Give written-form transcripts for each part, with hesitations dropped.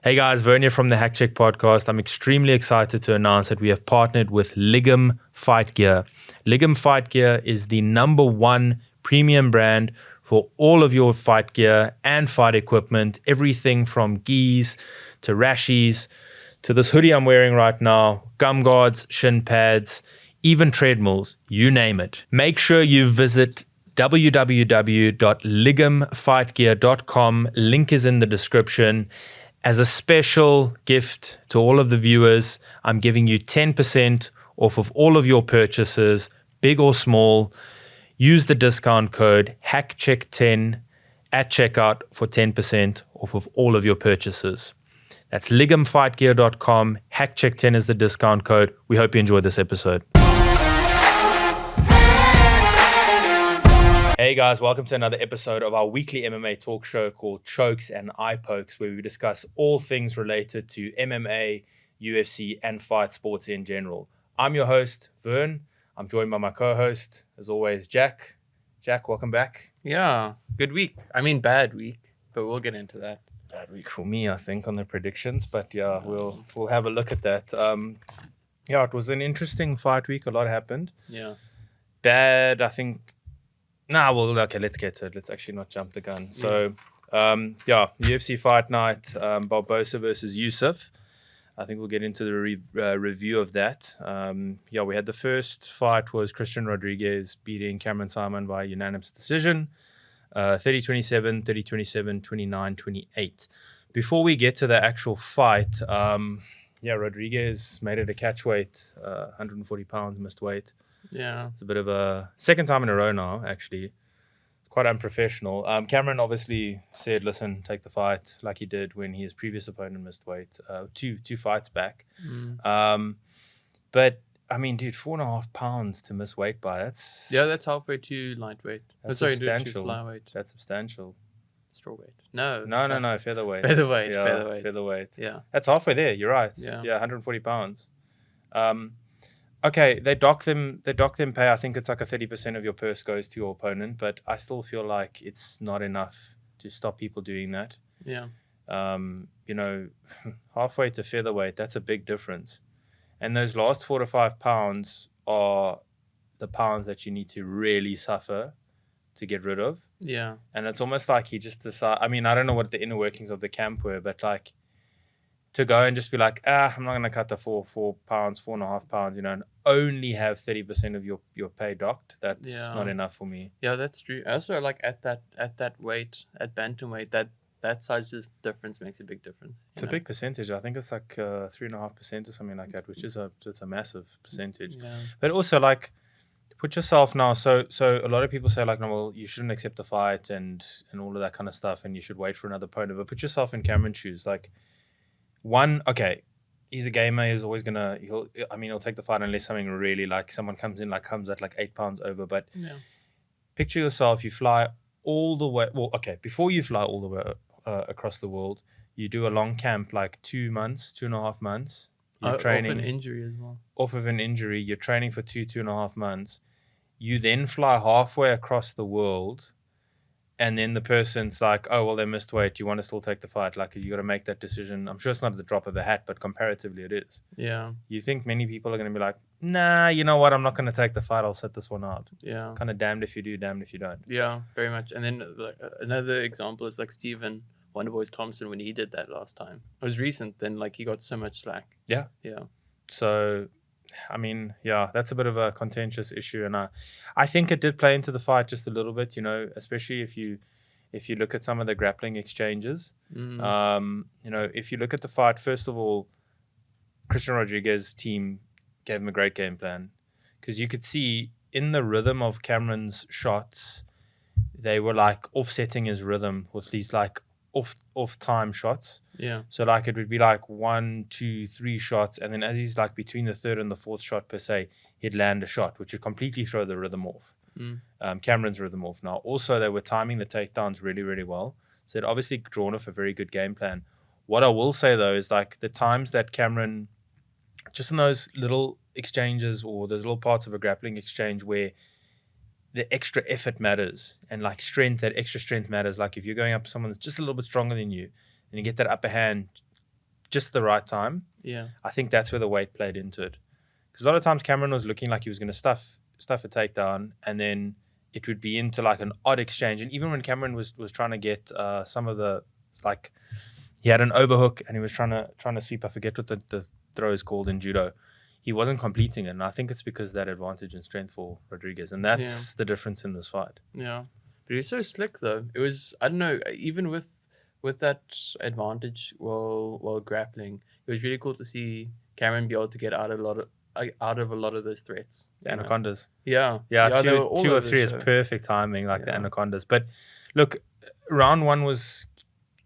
Hey guys, Vern here from the Hack Check podcast. I'm extremely excited to announce that we have partnered with Ligum Fight Gear. Ligum Fight Gear is the #1 premium brand for all of your fight gear and fight equipment. Everything from gis to rashies to this hoodie I'm wearing right now, gum guards, shin pads, even treadmills, you name it. Make sure you visit www.ligumfightgear.com. Link is in the description. As a special gift to all of the viewers, I'm giving you 10% off of all of your purchases, big or small. Use the discount code HACKCHECK10 at checkout for 10% off of all of your purchases. That's ligumfightgear.com. HACKCHECK10 is the discount code. We hope you enjoyed this episode. Hey guys, welcome to another episode of our weekly MMA talk show called Chokes and Eye Pokes, where we discuss all things related to MMA, UFC, and fight sports in general. I'm your host, Vern. I'm joined by my co-host, as always, Jack. Jack, welcome back. Yeah, good week. I mean, bad week, but we'll get into that. Bad week for me, I think, on the predictions, but yeah, we'll have a look at that. Yeah, it was an interesting fight week. A lot happened. Yeah. Bad, I think. Okay, let's get to it. Let's actually not jump the gun. So, UFC Fight Night, Barboza versus Yusuff. I think we'll get into the review of that. We had the first fight was Christian Rodriguez beating Cameron Simon by unanimous decision, 30-27, 30-27, 29-28. Before we get to the actual fight, Rodriguez made it a catch weight, 140 pounds, missed weight. Yeah. It's a bit of a second time in a row now, actually. Quite unprofessional. Cameron obviously said, listen, take the fight like he did when his previous opponent missed weight, two fights back. But, I mean, dude, 4.5 pounds to miss weight by, that's halfway to lightweight. Substantial. To flyweight. That's substantial. Strawweight. No, featherweight. Featherweight. Yeah. That's halfway there, you're right. Yeah, 140 pounds. Okay, they dock them pay. I think it's like a 30% of your purse goes to your opponent, but I still feel like it's not enough to stop people doing that. Yeah. Halfway to featherweight, that's a big difference. And those last 4 to 5 pounds are the pounds that you need to really suffer to get rid of. Yeah. And it's almost like he just decided, I mean, I don't know what the inner workings of the camp were, but like, to go and just be like, I'm not going to cut the 4 pounds, 4.5 pounds, and only have 30% of your pay docked. That's not enough for me. Yeah, that's true. Also, like at that weight, at bantamweight, that size difference makes a big difference. It's a big percentage. I think it's like 3.5% or something like that, which is it's a massive percentage. Yeah. But also, like, put yourself now. So a lot of people say like, no, well, you shouldn't accept the fight and all of that kind of stuff, and you should wait for another opponent. But put yourself in Cameron's shoes, like. He's a gamer. He's always he'll take the fight unless something really like someone comes in like Khamzat like 8 pounds over. But picture yourself, you fly all the way. Well, okay, before you fly all the way across the world, you do a long camp like 2 months, 2.5 months. You're training off an injury as well. Off of an injury, you're training for 2.5 months. You then fly halfway across the world. And then the person's like, oh, well, they missed weight. You want to still take the fight? Like, you got to make that decision. I'm sure it's not at the drop of a hat, but comparatively it is. Yeah. You think many people are going to be like, nah, you know what? I'm not going to take the fight. I'll sit this one out. Yeah. Kind of damned if you do, damned if you don't. Yeah, very much. And then another example is like Stephen Wonderboys Thompson when he did that last time. It was recent. Then like he got so much slack. Yeah. Yeah. So, I mean, that's a bit of a contentious issue, and I think it did play into the fight just a little bit, especially if you look at some of the grappling exchanges. If you look at the fight, first of all, Christian Rodriguez's team gave him a great game plan, because you could see in the rhythm of Cameron's shots, they were like offsetting his rhythm with these like off time shots. Yeah. So like it would be like 1, 2, 3 shots, and then as he's like between the third and the fourth shot per se, he'd land a shot, which would completely throw the rhythm off. Cameron's rhythm off. Now also they were timing the takedowns really, really well. So they'd obviously drawn off a very good game plan. What I will say though is like the times that Cameron, just in those little exchanges or those little parts of a grappling exchange where the extra effort matters, and like strength, that extra strength matters. Like if you're going up to someone that's just a little bit stronger than you, and you get that upper hand, just the right time. Yeah. I think that's where the weight played into it. Because a lot of times Cameron was looking like he was going to stuff a takedown, and then it would be into like an odd exchange. And even when Cameron was trying to get some of the, like, he had an overhook and he was trying to sweep. I forget what the throw is called in judo. He wasn't completing it, and I think it's because that advantage in strength for Rodriguez, and that's the difference in this fight. Yeah, but he was so slick though. It was, I don't know, even with that advantage while grappling, it was really cool to see Cameron be able to get out of a lot of those threats. The anacondas. Yeah, two or three is perfect timing, like the anacondas. But look, round one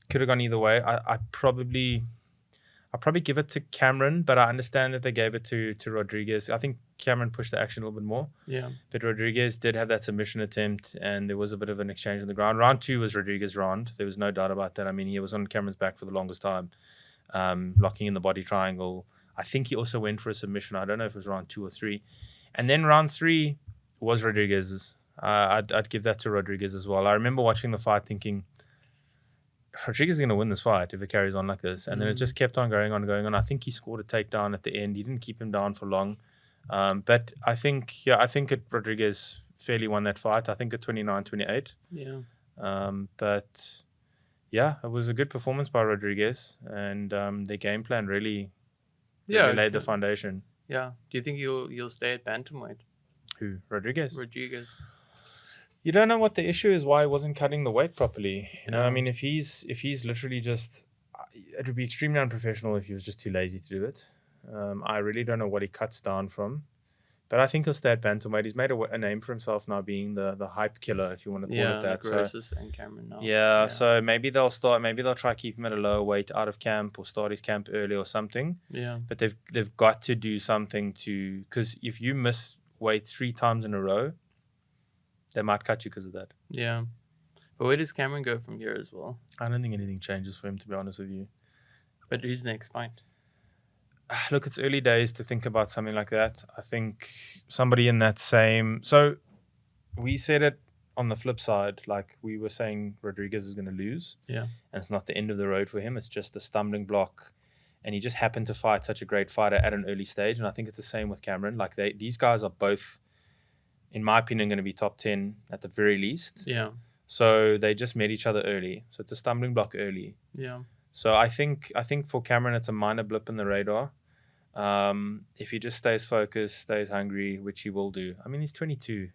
could have gone either way. I'll probably give it to Cameron, but I understand that they gave it to Rodriguez. I think Cameron pushed the action a little bit more. Yeah. But Rodriguez did have that submission attempt, and there was a bit of an exchange on the ground. Round 2 was Rodriguez's round. There was no doubt about that. I mean, he was on Cameron's back for the longest time, locking in the body triangle. I think he also went for a submission. I don't know if it was round 2 or 3. And then round 3 was Rodriguez's. I'd give that to Rodriguez as well. I remember watching the fight thinking, Rodriguez is going to win this fight if it carries on like this. And then it just kept on going on. I think he scored a takedown at the end. He didn't keep him down for long. But I think Rodriguez fairly won that fight. I think at 29-28. Yeah. But yeah, it was a good performance by Rodriguez, and their game plan really laid the foundation. Yeah. Do you think he'll stay at bantamweight? Who? Rodriguez. You don't know what the issue is, why he wasn't cutting the weight properly. You know, I mean, if he's literally just, it would be extremely unprofessional if he was just too lazy to do it. I really don't know what he cuts down from, but I think he'll stay at bantamweight. He's made a name for himself now, being the hype killer, if you want to call it that. Like Rosas and Cameron now. Yeah, so maybe they'll try to keep him at a lower weight out of camp, or start his camp early or something. Yeah. But they've got to do something because if you miss weight 3 times in a row, they might cut you because of that. Yeah. But where does Cameron go from here as well? I don't think anything changes for him, to be honest with you. But who's next fight? Look, it's early days to think about something like that. I think somebody in that same... So we said it on the flip side, like we were saying Rodriguez is going to lose. Yeah. And it's not the end of the road for him. It's just a stumbling block. And he just happened to fight such a great fighter at an early stage. And I think it's the same with Cameron. Like these guys are both, in my opinion, going to be top 10 at the very least. Yeah. So they just met each other early. So it's a stumbling block early. Yeah. So I think for Cameron, it's a minor blip in the radar. If he just stays focused, stays hungry, which he will do. I mean, he's 22, you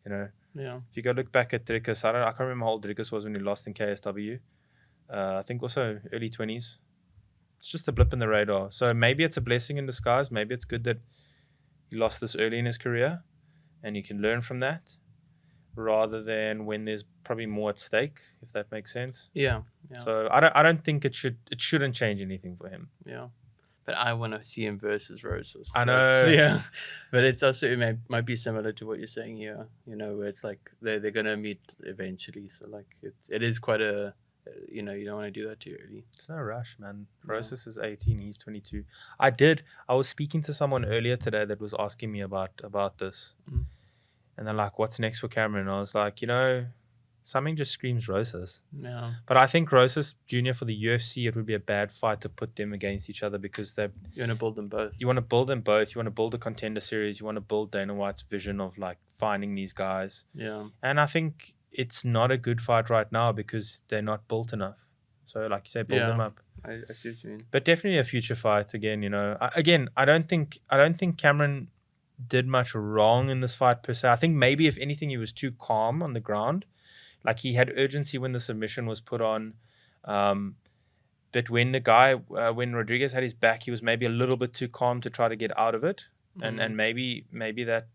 know. Yeah. If you go look back at Dricus, I can't remember how old Dricus was when he lost in KSW. I think also early 20s. It's just a blip in the radar. So maybe it's a blessing in disguise. Maybe it's good that he lost this early in his career, and you can learn from that, rather than when there's probably more at stake, if that makes sense. Yeah. So I don't think it shouldn't change anything for him. Yeah. But I want to see him versus Rosas. I know. But it's also, might be similar to what you're saying here, you know, where it's like they're going to meet eventually. So like it is quite a, you know, you don't want to do that too early. It's no rush, man. Rosas is 18, he's 22. I was speaking to someone earlier today that was asking me about this. And they're like, what's next for Cameron? And I was like, you know, something just screams Rosas. Yeah. But I think Rosas Jr. for the UFC, it would be a bad fight to put them against each other, because you want to build them both. You want to build them both. You want to build a contender series. You want to build Dana White's vision of like finding these guys. Yeah. And I think it's not a good fight right now because they're not built enough. So like you say, build them up. I see what you mean. But definitely a future fight again, you know. I don't think Cameron did much wrong in this fight per se. I think maybe if anything he was too calm on the ground. Like he had urgency when the submission was put on. But when when Rodriguez had his back, he was maybe a little bit too calm to try to get out of it. And maybe that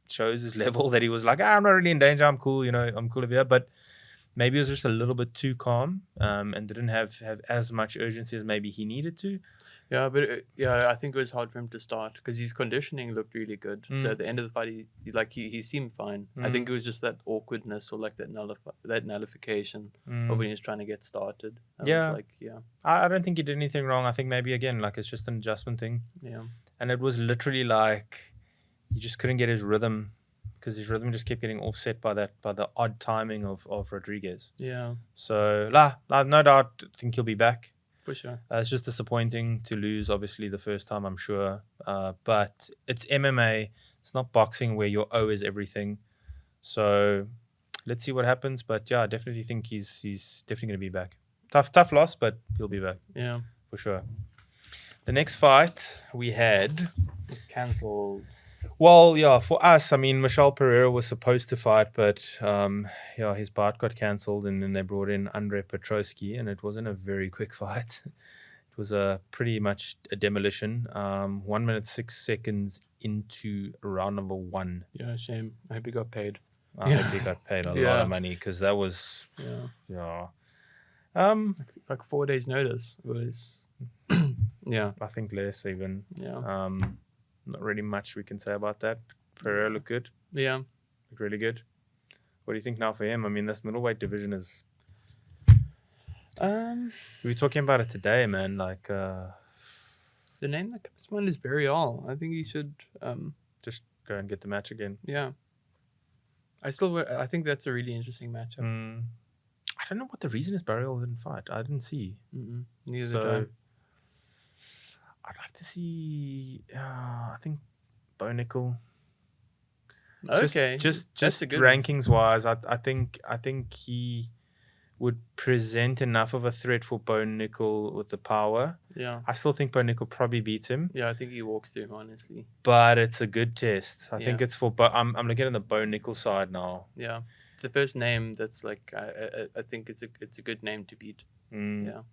shows his level, that he was like, I'm not really in danger. I'm cool, you know, I'm cool over here. But maybe he was just a little bit too calm and didn't have as much urgency as maybe he needed to. Yeah, but I think it was hard for him to start because his conditioning looked really good. So at the end of the fight, he seemed fine. I think it was just that awkwardness or like that nullification of when he was trying to get started. I don't think he did anything wrong. I think maybe again, like it's just an adjustment thing. Yeah, and it was literally like he just couldn't get his rhythm, because his rhythm just kept getting offset by the odd timing of Rodriguez. Yeah. So no doubt, I think he'll be back. For sure. It's just disappointing to lose, obviously, the first time, I'm sure. But it's MMA. It's not boxing where your O is everything. So let's see what happens. But yeah, I definitely think he's definitely going to be back. Tough loss, but he'll be back. Yeah. For sure. The next fight we had It's cancelled. Well, yeah, for us, I mean, Michel Pereira was supposed to fight, but yeah, his bout got cancelled, and then they brought in Andrei Petrosky, and it wasn't a very quick fight. It was pretty much a demolition. 1 minute 6 seconds into round number 1. Yeah, shame. I hope he got paid. I hope he got paid a lot of money because that was yeah. Like 4 days notice. It was yeah. I think less even. Yeah. Not really much we can say about that. Pereira looked good. Yeah. Looked really good. What do you think now for him? I mean, this middleweight division is. We were talking about it today, man. Like, the name that comes to mind is Beneil. I think he should just go and get the match again. Yeah. I think that's a really interesting matchup. I don't know what the reason is Beneil didn't fight. I didn't see. Neither did I. I'd like to see. I think Bo Nickel. Okay, Just rankings wise, I think he would present enough of a threat for Bo Nickel with the power. Yeah, I still think Bo Nickel probably beats him. Yeah, I think he walks through him, honestly. But it's a good test. I think it's for. I'm looking at the Bo Nickel side now. Yeah, it's the first name that's like I think it's a good name to beat. Yeah.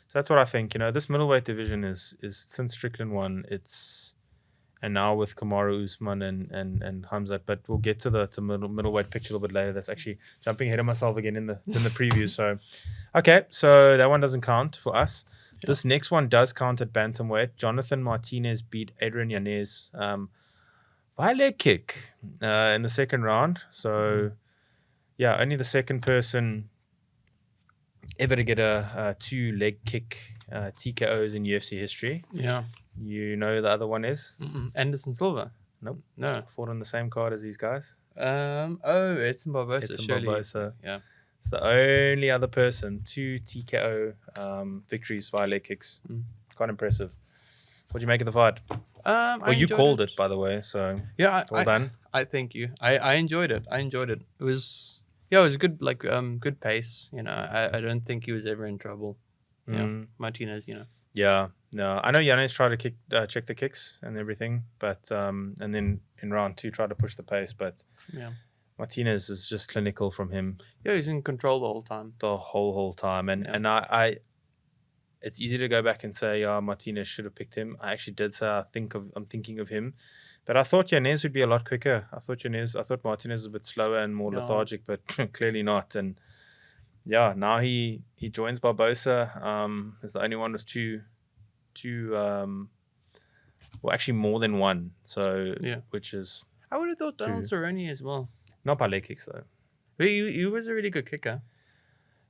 So that's what I think. You know, this middleweight division is since Strickland won, and now with Kamaru, Usman, and Khamzat. But we'll get to the middleweight picture a little bit later. That's actually jumping ahead of myself again. It's in the preview. So, okay, so that one doesn't count for us. Yeah. This next one does count at bantamweight. Jonathan Martinez beat Adrian Yanez by leg kick in the second round. So, yeah, only the second person ever to get a 2 leg kick TKOs in UFC history. Yeah. You know the other one is? Anderson Silva. Nope. No. Fought on the same card as these guys. It's in Barboza. It's in Barboza. Yeah. It's the only other person. 2 TKO victories via leg kicks. Quite impressive. What do you make of the fight? Well, you called it, by the way, so yeah, well done. I thank you. I enjoyed it. It was it was a good good pace. You know, I don't think he was ever in trouble. Yeah, Martinez. You know. Yeah. No, I know Yanez tried to check the kicks and everything, but and then in round 2 tried to push the pace, but Martinez is just clinical from him. Yeah, he's in control the whole time. The whole time, and I it's easy to go back and say, Martinez should have picked him. I actually did say I'm thinking of him, but I thought Yanez would be a lot quicker. I thought Martinez was a bit slower and more lethargic, but clearly not. And yeah, now he joins Barboza. Is the only one with two. Well, actually more than one. So which is I would have thought Donald Cerrone as well. Not by leg kicks though. But he was a really good kicker.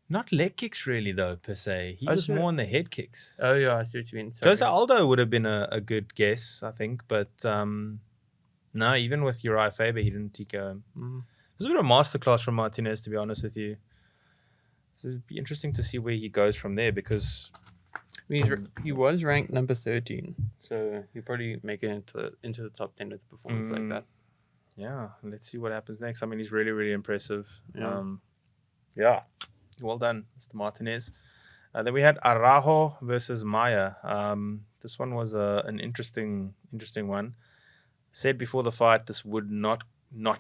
Not leg kicks really though per se. He was more on the head kicks. Oh yeah, I see what you mean. Jose Aldo would have been a good guess, I think, but no, even with Uriah Faber, he didn't TKO him. It was a bit of a masterclass from Martinez, to be honest with you. So it'd be interesting to see where he goes from there because. He was ranked number 13, so he'll probably make it into the top 10 with a performance like that. Yeah, let's see what happens next. I mean, he's really, really impressive. Yeah. Well done, Mr. Martinez. Then we had Araujo versus Maia. This one was an interesting one. Said before the fight, this would not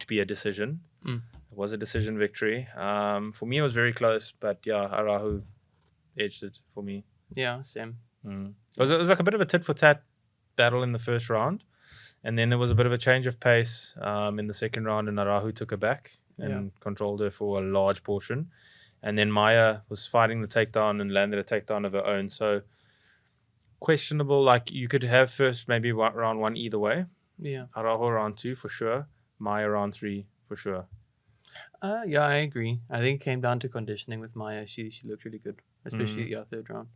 be a decision. It was a decision victory. For me, it was very close, but yeah, Araujo edged it for me. Yeah, same. It was like a bit of a tit-for-tat battle in the first round. And then there was a bit of a change of pace in the second round, and Araujo took her back and controlled her for a large portion. And then Maia was fighting the takedown and landed a takedown of her own. So questionable, like you could have first maybe round 1 either way. Yeah. Araujo round 2 for sure. Maia round 3 for sure. Yeah, I agree. I think it came down to conditioning with Maia. She looked really good, especially third round.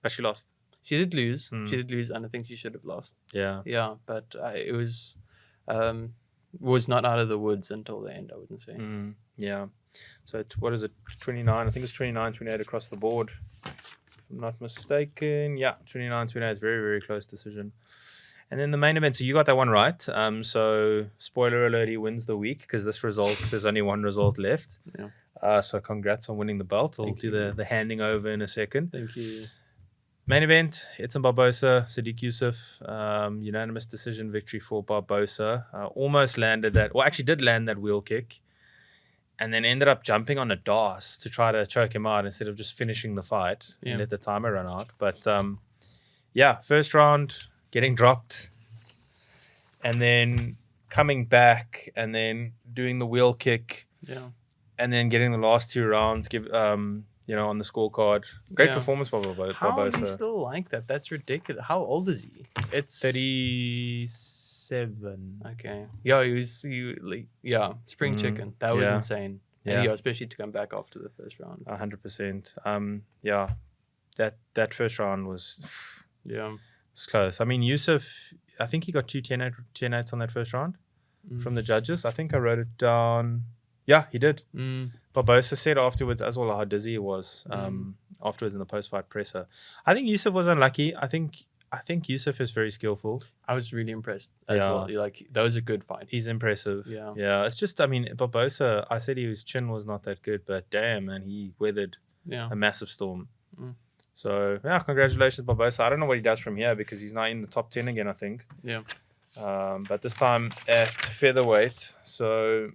But she lost. She did lose. She did lose, and I think she should have lost. Yeah. Yeah, but it was not out of the woods until the end, I wouldn't say. Yeah. So what is it? 29. I think it's 29, 28 across the board. I'm not mistaken. Yeah, 29-28, very, very close decision. And then the main event, so you got that one right. So spoiler alert, he wins the week because this result, there's only one result left. Yeah. So congrats on winning the belt. I'll do the handing over in a second. Thank you. Main event, it's in Barboza, Sadiq Yusuff. Unanimous decision victory for Barboza. Almost landed that, well, actually did land that wheel kick. And then ended up jumping on a DAS to try to choke him out instead of just finishing the fight and let the timer run out. But first round, getting dropped, and then coming back, and then doing the wheel kick, and then getting the last 2 rounds on the scorecard. Great performance by Barboza. How is he still like that? That's ridiculous. How old is he? It's 37. Okay. Yeah, spring chicken. That was insane. Yeah. And especially to come back after the first round. 100%. That first round was close. I mean, Yusuff, I think he got 2 10-8s on that first round from the judges. I think I wrote it down. Yeah, he did. Barboza said afterwards as well how dizzy he was afterwards in the post-fight presser. I think Yusuff was unlucky. I think Yusuff is very skillful. I was really impressed as well. That was a good fight. He's impressive. Yeah. It's just, I mean, Barboza, I said his chin was not that good, but damn, man, he weathered a massive storm. So, congratulations, Barboza. I don't know what he does from here because he's now in the top 10 again, I think. Yeah. But this time at featherweight. So,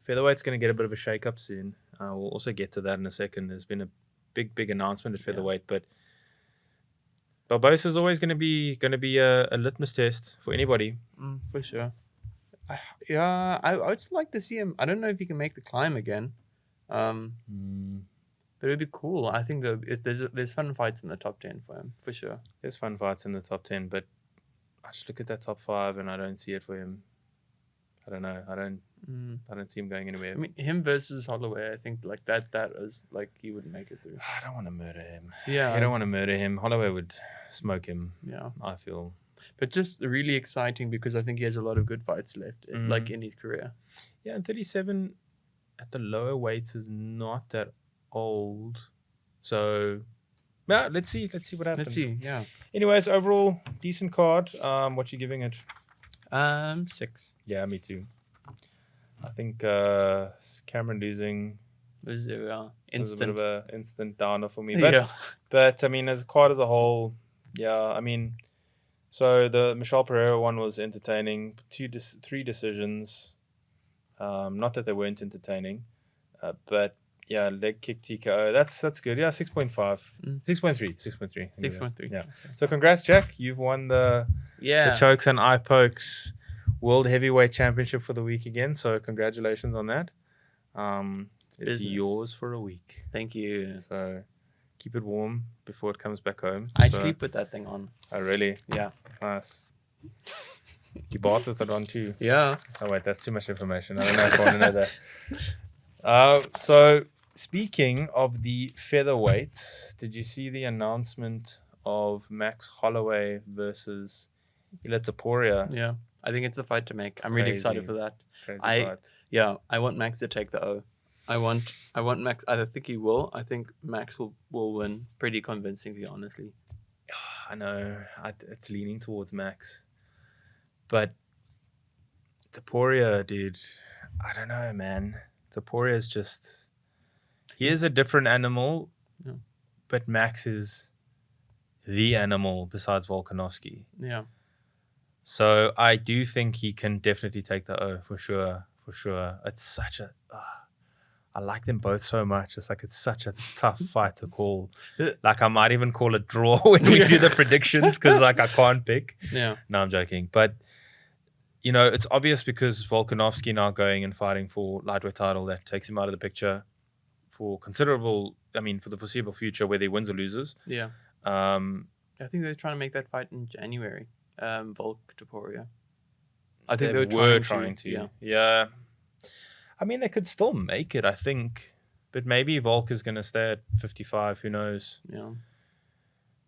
featherweight's going to get a bit of a shake-up soon. We'll also get to that in a second. There's been a big announcement at featherweight, but Barboza is always going to be a litmus test for anybody. For sure. I would still like to see him. I don't know if he can make the climb again. But it would be cool. I think there's fun fights in the top 10 for him, for sure. There's fun fights in the top 10, but I just look at that top 5 and I don't see it for him. I don't know. I don't see him going anywhere. I mean, him versus Holloway, I think that is he wouldn't make it through. I don't want to murder him. Yeah. I don't want to murder him. Holloway would smoke him. Yeah. I feel. But just really exciting because I think he has a lot of good fights left, in his career. Yeah, and 37 at the lower weights is not that old. So, let's see what happens. Let's see, yeah. Anyways, overall, decent card. What you giving it? 6. Yeah, me too. I think Cameron losing was a bit of instant. an instant downer for me. But I mean, as a card as a whole, I mean, so the Michelle Pereira one was entertaining. 3 decisions. Not that they weren't entertaining, but leg kick TKO. That's good. Yeah, 6.5. 6.3. 6.3. Yeah. So congrats, Jack. You've won the chokes and eye pokes World Heavyweight Championship for the week again. So congratulations on that. It's yours for a week. Thank you. So keep it warm before it comes back home. I sleep with that thing on. Oh, really? Yeah. Nice. You bath with it on too? Yeah. Oh, wait, that's too much information. I don't know if I want to know that. So speaking of the featherweights, did you see the announcement of Max Holloway versus Ilia Topuria? Yeah. I think it's the fight to make. I'm really excited for that. Crazy fight. Yeah, I want Max to take the O. I want Max. I think he will. I think Max will win pretty convincingly, honestly. I know. It's leaning towards Max. But Topuria, dude, I don't know, man. Topuria is just... He is a different animal, but Max is the animal besides Volkanovski. Yeah. So I do think he can definitely take the O for sure. It's such a... I like them both so much. It's such a tough fight to call. I might even call it draw when we do the predictions because I can't pick. Yeah. No, I'm joking. But, it's obvious because Volkanovski now going and fighting for lightweight title that takes him out of the picture for for the foreseeable future, whether he wins or loses. Yeah. I think they're trying to make that fight in January. Volk Topuria. I think they were trying to. Yeah. I mean, they could still make it, I think. But maybe Volk is going to stay at 55. Who knows? Yeah.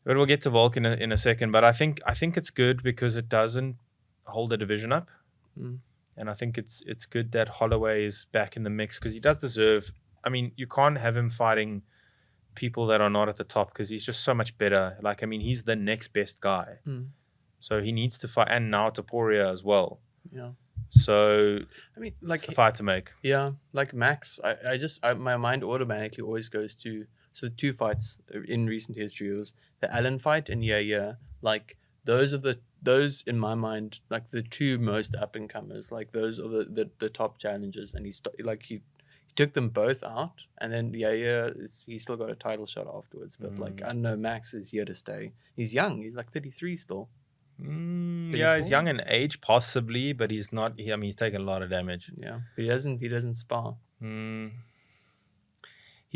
But we'll get to Volk in a second. But I think it's good because it doesn't hold the division up. And I think it's good that Holloway is back in the mix because he does deserve... I mean, you can't have him fighting people that are not at the top because he's just so much better. Like, I mean, he's the next best guy. So he needs to fight. And now Topuria as well. Yeah. So, I mean, like, it's the fight to make. Yeah, like Max, my mind automatically always goes to, so the 2 fights in recent history was the Allen fight and like those in my mind, like the 2 most up and comers, like those are the top challengers, and he took them both out, and then he still got a title shot afterwards, but like I don't know, Max is here to stay. He's young, he's like 33 still. Yeah, he's young in age, possibly, but he's not. I mean, he's taken a lot of damage. Yeah, but he doesn't spar. He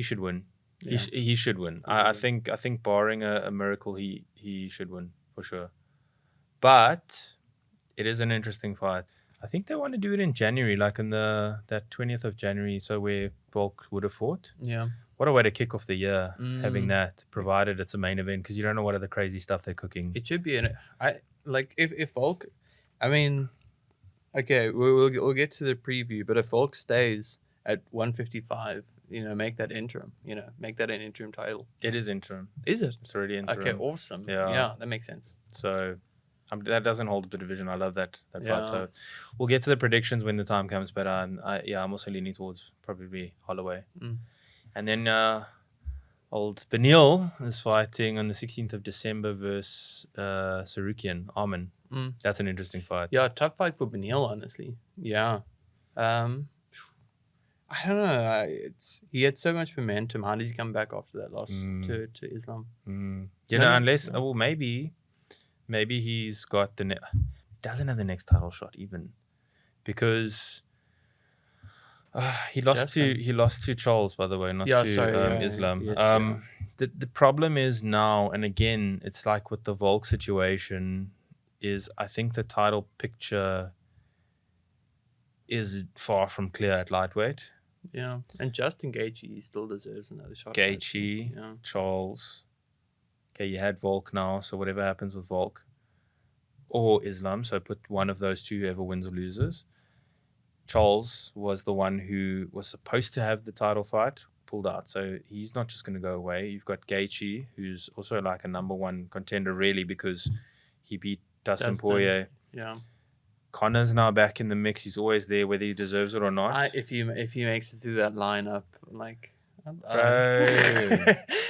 should win. Yeah. He should win. I think barring a miracle, he should win for sure. But it is an interesting fight. I think they want to do it in January, like in that 20th of January, so where Volk would have fought. Yeah. What a way to kick off the year, having that, provided it's a main event, because you don't know what other crazy stuff they're cooking. It should be if Volk, I mean, okay, we'll get to the preview, but if Volk stays at 155, make that interim, make that an interim title. It is interim. Is it? It's already interim. Okay, awesome. Yeah, that makes sense. So that doesn't hold the division. I love that Yeah. fight. So we'll get to the predictions when the time comes. But I'm also leaning towards probably Holloway. And then old Beneil is fighting on the 16th of December versus Tsarukyan, Arman. That's an interesting fight. Yeah, tough fight for Beneil, honestly. Yeah. I don't know. He had so much momentum. How does he come back after that loss to Islam? Unless maybe he's got doesn't have the next title shot even, because he lost to Charles, by the way, not to Islam. Yes, The problem is now, and again, it's like with the Volk situation, is I think the title picture is far from clear at lightweight. Yeah, and Justin Gaethje still deserves another shot. Gaethje, Charles. Okay, you had Volk now, so whatever happens with Volk or Islam, so put one of those two, whoever wins or loses. Charles was the one who was supposed to have the title fight, pulled out, so he's not just going to go away. You've got Gaethje, who's also like a number 1 contender, really, because he beat Dustin Poirier. Yeah. Connor's now back in the mix. He's always there, whether he deserves it or not. If he makes it through that lineup, like, bro,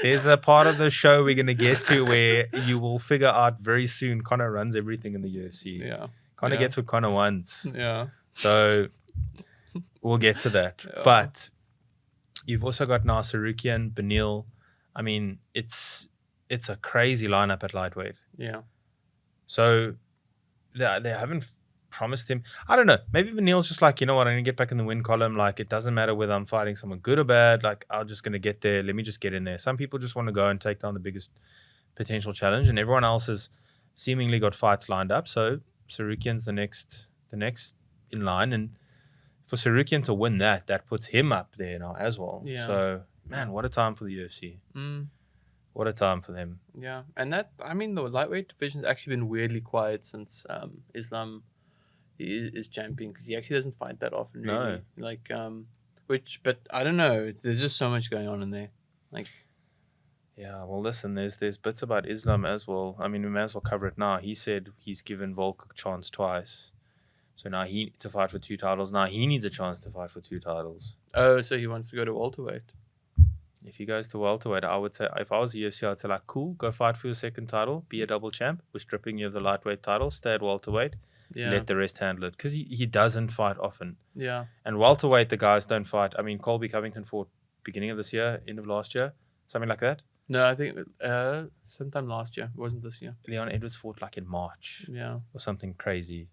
there's a part of the show we're gonna get to where you will figure out very soon. Connor runs everything in the UFC. Yeah, Connor gets what Connor wants. Yeah, so we'll get to that. Yeah. But you've also got now Tsarukyan, Beneil. I mean, it's a crazy lineup at lightweight. Yeah. So they haven't promised him. I don't know. Maybe Beneil's just like, you know what, I'm going to get back in the win column. Like, it doesn't matter whether I'm fighting someone good or bad. Like, I'm just going to get there. Let me just get in there. Some people just want to go and take down the biggest potential challenge, and everyone else has seemingly got fights lined up. So Tsarukyan's the next in line. And for Tsarukyan to win that puts him up there now as well. Yeah. So, man, what a time for the UFC. What a time for them. Yeah. And the lightweight division's actually been weirdly quiet since Islam is champion, because he actually doesn't fight that often, really. No. Like, but I don't know. There's just so much going on in there. Like, yeah, well, listen, there's bits about Islam as well. I mean, we may as well cover it now. He said he's given Volk a chance twice. So now he needs to fight for 2 titles. Now he needs a chance to fight for 2 titles. Oh, so he wants to go to welterweight. If he goes to welterweight, I would say, if I was the UFC, I'd say, like, cool, go fight for your 2nd title, be a double champ. We're stripping you of the lightweight title, stay at welterweight. Yeah. Let the rest handle it, because he doesn't fight often. Yeah. And welterweight, the guys don't fight. I mean, Colby Covington fought beginning of this year, end of last year, something like that. No, I think sometime last year. It wasn't this year. Leon Edwards fought like in March. Yeah. Or something crazy.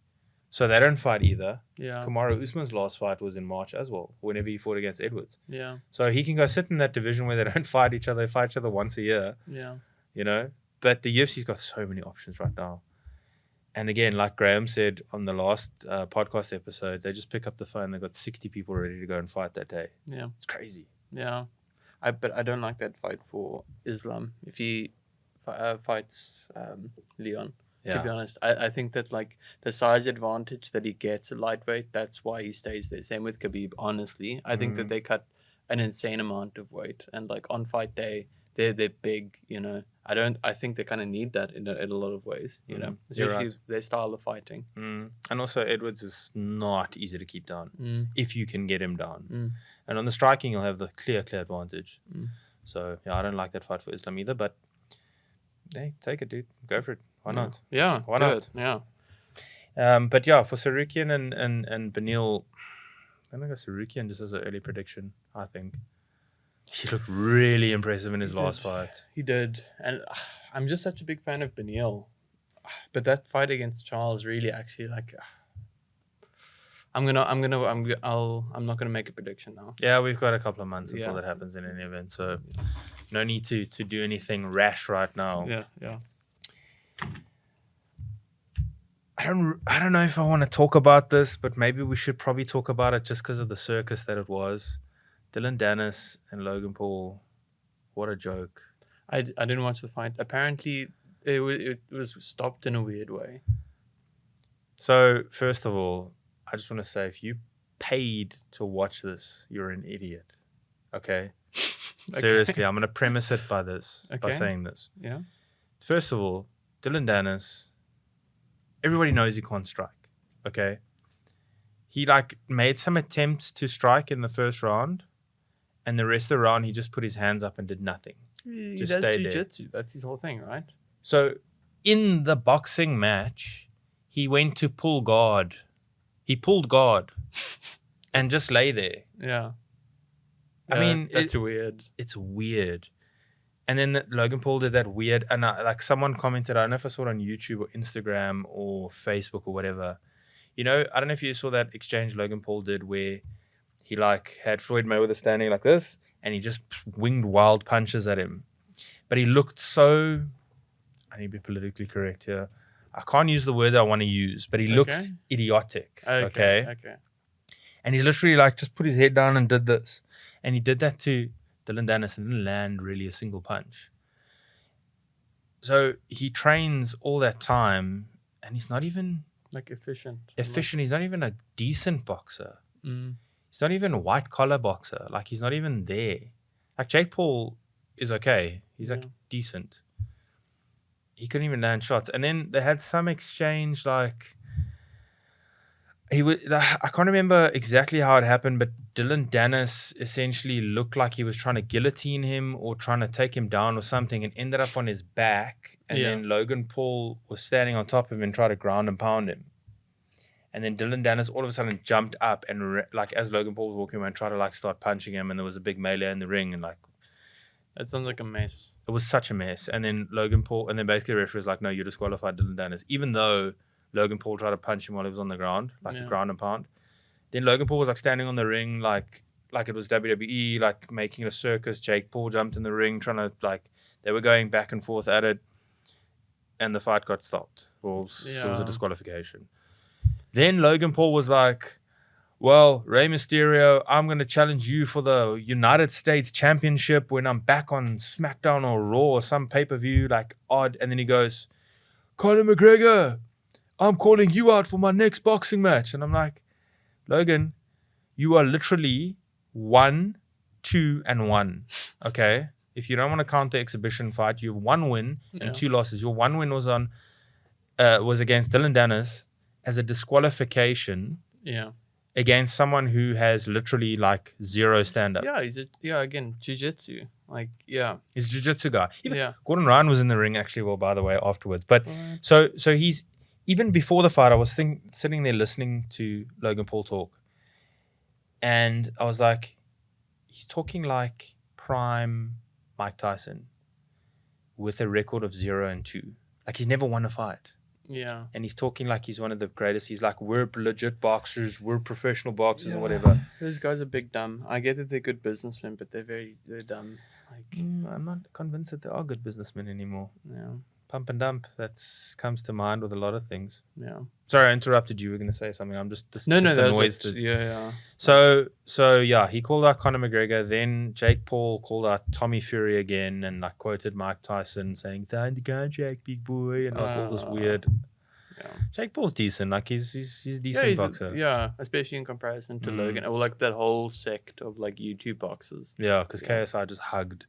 So they don't fight either. Yeah. Kamaru Usman's last fight was in March as well, whenever he fought against Edwards. Yeah. So he can go sit in that division where they don't fight each other. They fight each other once a year. Yeah. But the UFC's got so many options right now. And again, like Graham said on the last podcast episode, they just pick up the phone. They've got 60 people ready to go and fight that day. Yeah. It's crazy. Yeah. But I don't like that fight for Islam. If he fights Leon, to be honest, I think that, like, the size advantage that he gets at lightweight, that's why he stays there. Same with Khabib, honestly. I think that they cut an insane amount of weight. And, like, on fight day, they're big, you know. I think they kind of need that in a lot of ways, you know, You're especially right. their style of fighting. And also Edwards is not easy to keep down if you can get him down. And on the striking, you'll have the clear advantage. So, yeah, I don't like that fight for Islam either, but hey, take it, dude. Go for it. Why not? Yeah. Why do not? it. Yeah. But yeah, for Tsarukyan and Beneil, I think Tsarukyan just as an early prediction, I think. He looked really impressive in his last fight. He did. And I'm just such a big fan of Beneil. But that fight against Charles really actually like I'm not gonna make a prediction now. Yeah, we've got a couple of months until that happens in any event, so no need to do anything rash right now. Yeah. I don't know if I want to talk about this, but maybe we should probably talk about it just because of the circus that it was. Dillon Danis and Logan Paul, what a joke. I didn't watch the fight. Apparently, it was stopped in a weird way. So, first of all, I just want to say, if you paid to watch this, you're an idiot. Okay? Seriously, I'm going to premise it by saying this. Yeah. First of all, Dillon Danis, everybody knows he can't strike. Okay? He made some attempts to strike in the first round, and the rest of the round he just put his hands up and did nothing. He Just does stayed jiu-jitsu. That's his whole thing, right? So in the boxing match, he went to pull guard. He pulled guard and just lay there. Yeah. I mean, that's weird. It's weird. And then Logan Paul did that weird, and someone commented, I don't know if I saw it on YouTube or Instagram or Facebook or whatever. You know, I don't know if you saw that exchange Logan Paul did where he had Floyd Mayweather standing like this, and he just winged wild punches at him. But he looked so, I need to be politically correct here. I can't use the word that I want to use, but he looked idiotic. Okay. And he literally just put his head down and did this. And he did that to Dillon Danis and didn't land really a single punch. So he trains all that time and he's not even efficient. He's not even a decent boxer. He's not even a white collar boxer. He's not even there. Jake Paul is okay. He's decent. He couldn't even land shots. And then they had some exchange I can't remember exactly how it happened, but Dillon Danis essentially looked like he was trying to guillotine him or trying to take him down or something and ended up on his back. And then Logan Paul was standing on top of him and tried to ground and pound him. And then Dillon Danis all of a sudden jumped up and as Logan Paul was walking away and tried to start punching him, and there was a big melee in the ring and that sounds like a mess. It was such a mess. And then Logan Paul, and then basically the referee was like, no, you disqualified Dillon Danis, even though Logan Paul tried to punch him while he was on the ground, a ground and pound. Then Logan Paul was standing on the ring like it was WWE, making a circus. Jake Paul jumped in the ring trying to they were going back and forth at it, and the fight got stopped. It was a disqualification. Then Logan Paul was like, well, Rey Mysterio, I'm going to challenge you for the United States Championship when I'm back on SmackDown or Raw or some pay-per-view, odd. And then he goes, Conor McGregor, I'm calling you out for my next boxing match. And I'm like, Logan, you are literally 1, 2, and 1. Okay? If you don't want to count the exhibition fight, you have 1 win and 2 losses. Your 1 win was against Dillon Danis as a disqualification against someone who has literally 0 stand-up. Yeah, again, jiu-jitsu. He's a jiu-jitsu guy. Gordon Ryan was in the ring actually, by the way, afterwards. But so he's, even before the fight, I was sitting there listening to Logan Paul talk. And I was like, he's talking like prime Mike Tyson with a record of 0 and 2. He's never won a fight. Yeah. And he's talking like he's one of the greatest. He's like, we're legit boxers, we're professional boxers and whatever. Those guys are big dumb. I get that they're good businessmen, but they're dumb. I'm not convinced that they are good businessmen anymore. Yeah. Pump and dump, that comes to mind with a lot of things. Yeah. Sorry, I interrupted you. We're going to say something. I'm just No, the noise. So yeah, he called out Conor McGregor. Then Jake Paul called out Tommy Fury again and quoted Mike Tyson saying, "Sign the contract, big boy," and all this weird. Yeah. Jake Paul's decent. He's a decent boxer. Especially in comparison to Logan or that whole sect of YouTube boxers. Yeah, because KSI just hugged.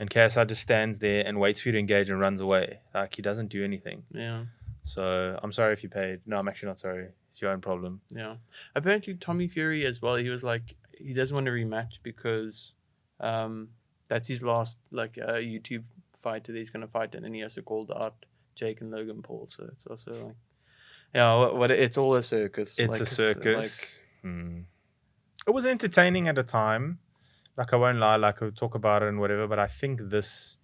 And KSI just stands there and waits for you to engage and runs away. Like, he doesn't do anything. Yeah. So I'm sorry if you paid. No, I'm actually not sorry. It's your own problem. Yeah. Apparently, Tommy Fury as well. He was like, he doesn't want to rematch because that's his last YouTube fight that he's going to fight, and then he has to call out Jake and Logan Paul. So it's also like, what it's all a circus. It's a circus. It was entertaining at a time. Like, I won't lie. Like, I'll talk about it and whatever. But I think this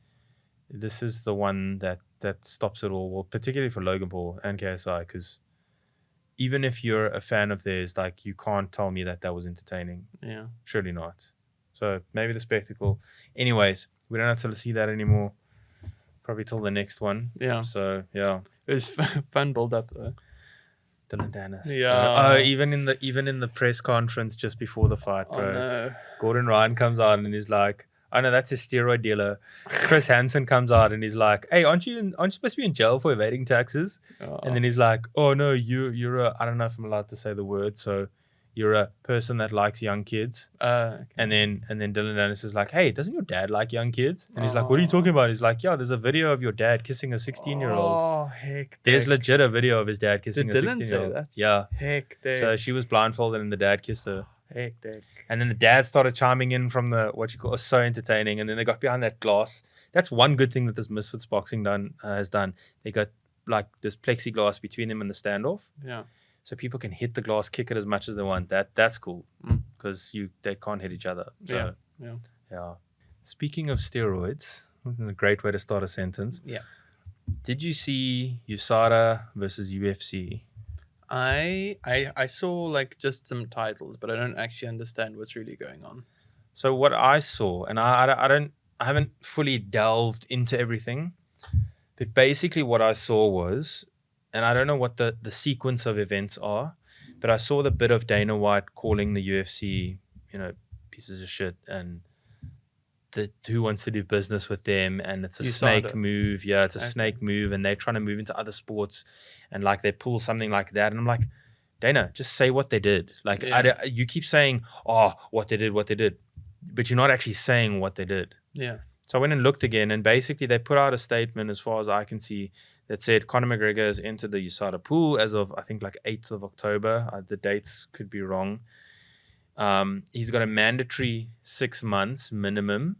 is the one that stops it all. Well, particularly for Logan Paul and KSI, because even if you're a fan of theirs, like, you can't tell me that was entertaining. Yeah. Surely not. So maybe the spectacle. Anyways, we don't have to see that anymore. Probably till the next one. Yeah. So, yeah. It was fun build up though. Dillon Danis. Yeah. Oh, even in the press conference just before the fight, bro. Oh, no. Gordon Ryan comes out and he's like, "Oh no, that's a steroid dealer." Chris Hansen comes out and he's like, "Hey, aren't you supposed to be in jail for evading taxes?" Oh. And then he's like, "Oh no, you're a, I don't know if I'm allowed to say the word, so you're a person that likes young kids." Okay. And then Dillon Danis is like, "Hey, doesn't your dad like young kids?" And he's like, "What are you talking about?" He's like, "Yeah, there's a video of your dad kissing a 16-year-old. Oh, heck. There's legit a video of his dad kissing Did a Dillon say 16-year-old. that? Yeah. Hectic. So she was blindfolded and the dad kissed her. Hectic. And then the dad started chiming in from the it was so entertaining. And then they got behind that glass. That's one good thing that this Misfits boxing has done. They got like this plexiglass between them and the standoff. Yeah. So people can hit the glass, kick it as much as they want. That's cool because they can't hit each other. So, yeah. Speaking of steroids, a great way to start a sentence. Yeah. Did you see USADA versus UFC? I saw like just some titles, but I don't actually understand what's really going on. So what I saw, and I haven't fully delved into everything, but basically what I saw was, and I don't know what the sequence of events are, but I saw the bit of Dana White calling the UFC, pieces of shit, and who wants to do business with them, and it's a snake move. Yeah, it's a snake move, and they're trying to move into other sports, and like they pull something like that, and I'm like, Dana, just say what they did. Like, you keep saying, "Oh, what they did," but you're not actually saying what they did. Yeah. So I went and looked again, and basically they put out a statement, as far as I can see, that said Conor McGregor has entered the USADA pool as of, I think, like 8th of October. The dates could be wrong. He's got a mandatory 6 months minimum,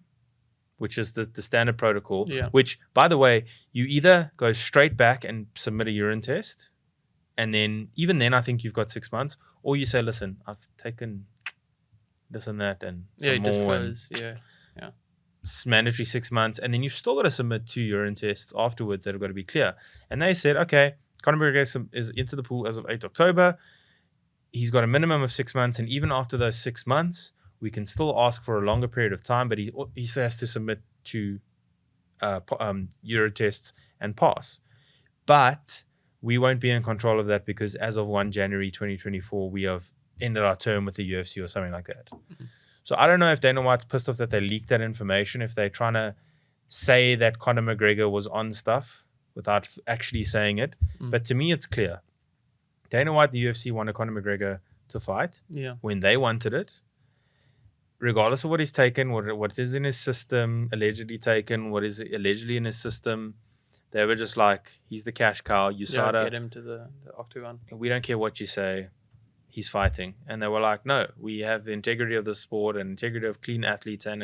which is the standard protocol. Yeah. Which, by the way, you either go straight back and submit a urine test, and then even then I think you've got 6 months, or you say, "Listen, I've taken this and that and some more." Disclose. It's mandatory 6 months, and then you've still got to submit 2 urine tests afterwards that have got to be clear. And they said, okay, Conor McGregor is into the pool as of 8th October. He's got a minimum of 6 months, and even after those 6 months, we can still ask for a longer period of time, but he still has to submit 2 urine tests and pass. But we won't be in control of that because as of 1 January 2024, we have ended our term with the UFC or something like that. Mm-hmm. So I don't know if Dana White's pissed off that they leaked that information, if they're trying to say that Conor McGregor was on stuff without actually saying it. But to me, it's clear. Dana White, the UFC, wanted Conor McGregor to fight when they wanted it. Regardless of what he's taken, what is in his system, allegedly taken, what is allegedly in his system, they were just like, he's the cash cow. USADA, get him to the octagon. We don't care what you say. He's fighting. And they were like, no, we have the integrity of the sport and integrity of clean athletes and.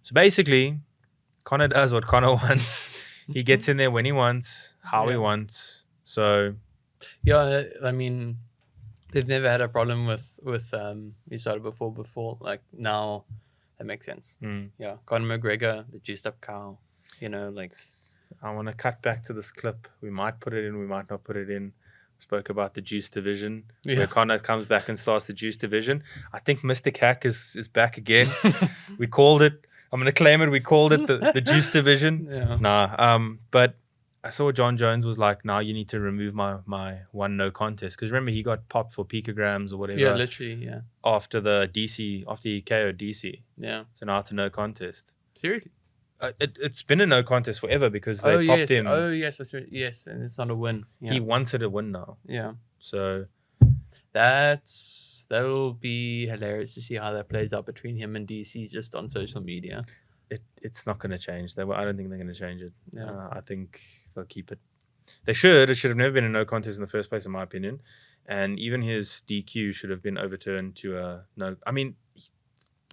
So basically, Conor does what Conor wants. He gets in there when he wants, how he wants. So yeah, I mean, they've never had a problem with USADA before. Like, now that makes sense. Yeah, Conor McGregor, the juiced up cow, like. I want to cut back to this clip. We might put it in, we might not put it in. Spoke about the juice division, where Conor comes back and starts the juice division. I think Mystic Hack is back again. We called it. I'm going to claim it. We called it the juice division. But I saw John Jones was like, "Now you need to remove my one no contest," because remember he got popped for picograms or whatever. Yeah, literally. Yeah. After he KO'd DC. Yeah. So now it's a no contest. Seriously. It's been a no contest forever because they popped him. Oh, yes. Yes, and it's not a win. Yeah. He wanted a win now. Yeah. So that'll be hilarious to see how that plays out between him and DC just on social media. it's not going to change. I don't think they're going to change it. Yeah. I think they'll keep it. They should. It should have never been a no contest in the first place, in my opinion. And even his DQ should have been overturned to a no. I mean, he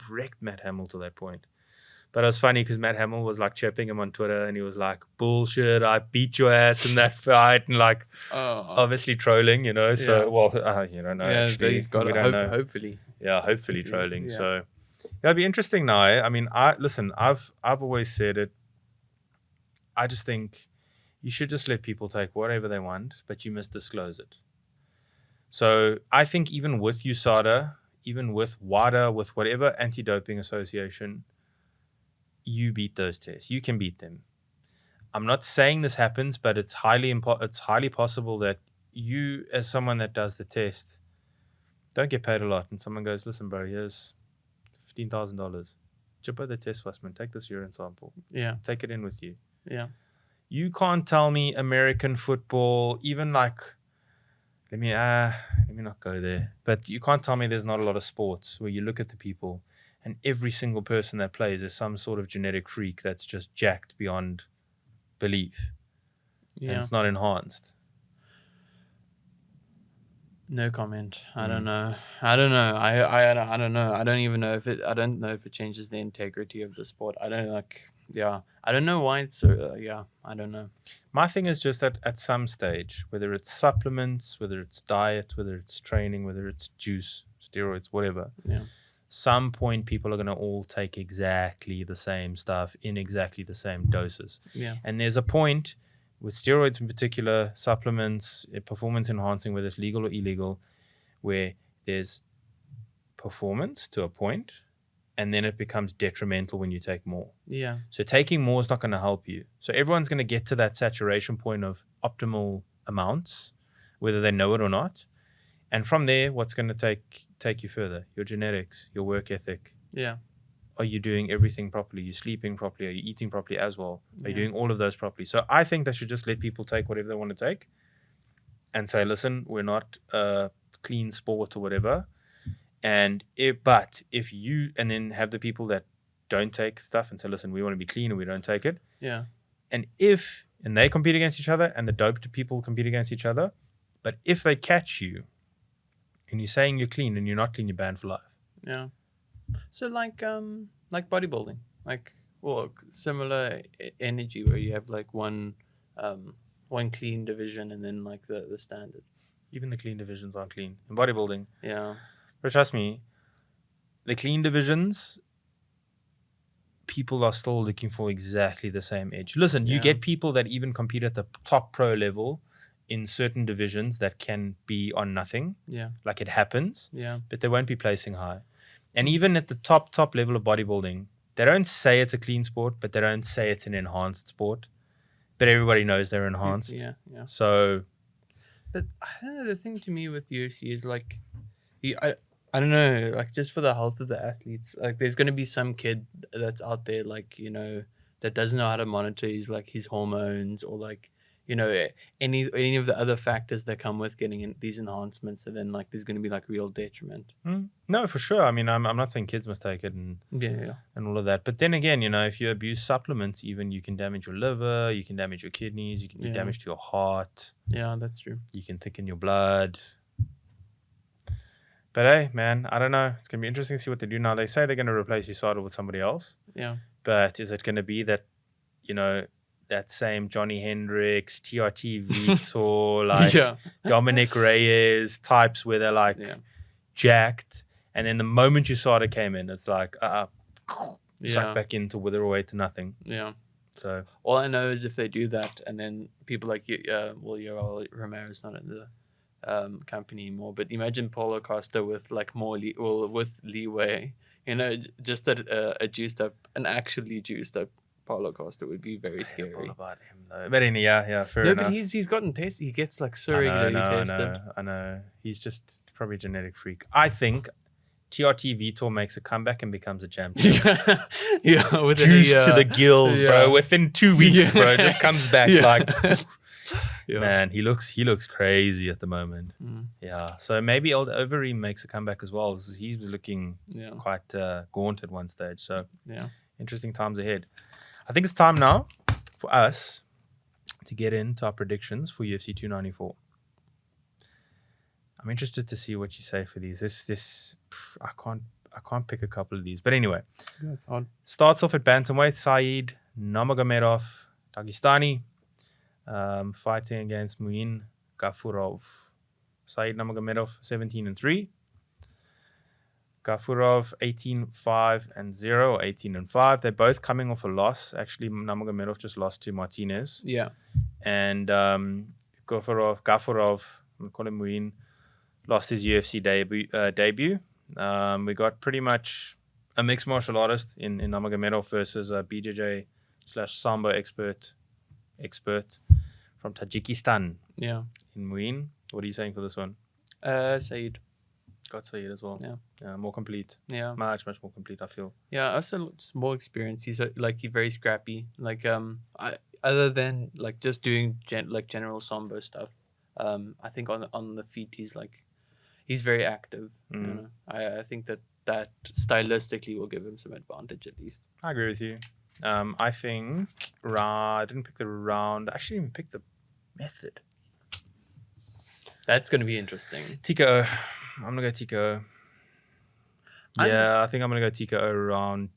wrecked Matt Hamill to that point. But it was funny because Matt Hamill was like chirping him on Twitter, and he was like, "Bullshit! I beat your ass in that fight," and like obviously trolling, So you don't know. Yeah, actually, they've got we it. don't know. Hopefully. Yeah, hopefully trolling. Yeah. So it'd be interesting now. I mean, I've always said it. I just think you should just let people take whatever they want, but you must disclose it. So I think even with USADA, even with WADA, with whatever anti-doping association, you beat those tests. You can beat them. I'm not saying this happens, but it's highly possible that you, as someone that does the test, don't get paid a lot, and someone goes, "Listen, bro, here's $15,000. Chip out the test for us, man. Take this urine sample. Yeah. Take it in with you." Yeah. You can't tell me American football, even like, let me not go there. But you can't tell me there's not a lot of sports where you look at the people and every single person that plays is some sort of genetic freak that's just jacked beyond belief. Yeah. And it's not enhanced. No comment. I don't know. I don't know. I don't know. I don't even know if it. I don't know if it changes the integrity of the sport. I don't like. Yeah. I don't know why it's so. Yeah. I don't know. My thing is just that at some stage, whether it's supplements, whether it's diet, whether it's training, whether it's juice, steroids, whatever. Yeah. Some point people are going to all take exactly the same stuff in exactly the same doses. Yeah. And there's a point with steroids in particular, supplements, performance enhancing, whether it's legal or illegal, where there's performance to a point, and then it becomes detrimental when you take more. Yeah. So taking more is not going to help you. So everyone's going to get to that saturation point of optimal amounts, whether they know it or not. And from there, what's going to take you further? Your genetics, your work ethic. Yeah. Are you doing everything properly? Are you sleeping properly? Are you eating properly as well? Are you doing all of those properly? So I think they should just let people take whatever they want to take and say, listen, we're not a clean sport or whatever. And if you, and then have the people that don't take stuff and say, listen, we want to be clean and we don't take it. Yeah. And they compete against each other and the doped people compete against each other. But if they catch you and you're saying you're clean and you're not clean, you're banned for life. Yeah. So like bodybuilding, similar energy where you have like one clean division and then like the standard. Even the clean divisions aren't clean in bodybuilding. Yeah. But trust me, the clean divisions, people are still looking for exactly the same edge. Listen, you get people that even compete at the top pro level in certain divisions that can be on nothing. Yeah. Like it happens. Yeah. But they won't be placing high. And even at the top level of bodybuilding, they don't say it's a clean sport, but they don't say it's an enhanced sport. But everybody knows they're enhanced. Yeah. So, but I don't know. The thing to me with UFC is like, I don't know, like just for the health of the athletes, like there's going to be some kid that's out there, like, that doesn't know how to monitor his hormones or like, any of the other factors that come with getting these enhancements, and then like there's going to be like real detriment. No, for sure. I mean, I'm not saying kids must take it and all of that. But then again, if you abuse supplements, even you can damage your liver, you can damage your kidneys, you can do damage to your heart. Yeah, that's true. You can thicken your blood. But hey, man, I don't know. It's going to be interesting to see what they do now. They say they're going to replace USADA with somebody else. Yeah. But is it going to be that, that same Johnny Hendricks, TRT Vitor, Dominic Reyes types where they're like jacked. And then the moment USADA came in, it's like, suck back into wither away to nothing. Yeah. So all I know is if they do that, and then people like Romero's not in the company anymore, but imagine Paulo Costa with like more with leeway, just a juiced up, an actually juiced up Paulo Costa would be very scary. All about him though. But anyway, fair enough. But he's gotten tested. He gets like so regularly tested. I know. He's just probably a genetic freak. I think TRT Vitor makes a comeback and becomes a champion. With juice to the gills, bro. Within 2 weeks, bro, just comes back like. Man, he looks crazy at the moment. Yeah, so maybe old Overeem makes a comeback as well. He was looking quite gaunt at one stage. So Interesting times ahead. I think it's time now for us to get into our predictions for UFC 294. I'm interested to see what you say for these. This I can't pick a couple of these. But anyway, That's odd. starts off at bantamweight. Saeed Nurmagomedov, Dagestani, fighting against Muin Gafurov. Saeed Nurmagomedov 17-3. Gafurov 18-5-0 or 18-5. They're both coming off a loss. Actually, Nurmagomedov just lost to Martinez. Yeah. And Gafurov, I'm going to call him Muin, lost his UFC debut. We got pretty much a mixed martial artist in Nurmagomedov versus a BJJ/Sambo expert from Tajikistan Yeah. in Muin. What are you saying for this one? Saeed. Got Saeed as well. Yeah. More complete. Yeah. Much more complete, I feel. Yeah, also just more experience. He's he's very scrappy. Other than like just doing general Sambo stuff, I think on the feet he's very active. You know? I think that stylistically will give him some advantage at least. I agree with you. I think I didn't pick the round. I actually didn't even pick the method. That's going to be interesting. TKO. I'm gonna go TKO. Yeah, I think I'm gonna go TKO round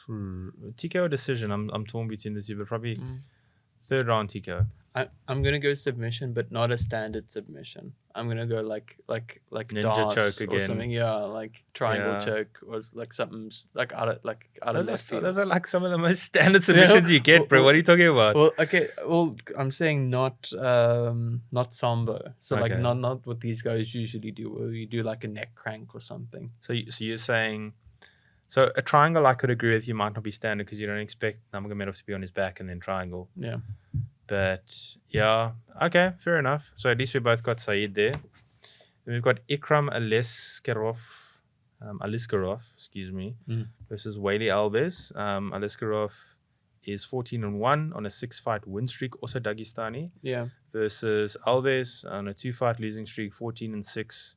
TKO decision. I'm torn between the two, but probably third round TKO. I'm gonna go submission, but not a standard submission. I'm gonna go like Ninja dance choke again. or something. Yeah, like triangle choke or like something like out of left field. Those are like some of the most standard submissions you get, bro. What are you talking about? Well, okay. Well, I'm saying not Sambo. So like Okay. not what these guys usually do, where you do like a neck crank or something. So you're saying, so a triangle I could agree with you might not be standard because you don't expect Nurmagomedov to be on his back and then triangle. Yeah. But yeah, okay, fair enough. So at least we both got Saeed there. Then we've got Ikram Aliskerov, versus Warlley Alves. Aliskerov is 14-1 on a 6-fight win streak, also Dagestani. Yeah. Versus Alves on a 2-fight losing streak, 14-6.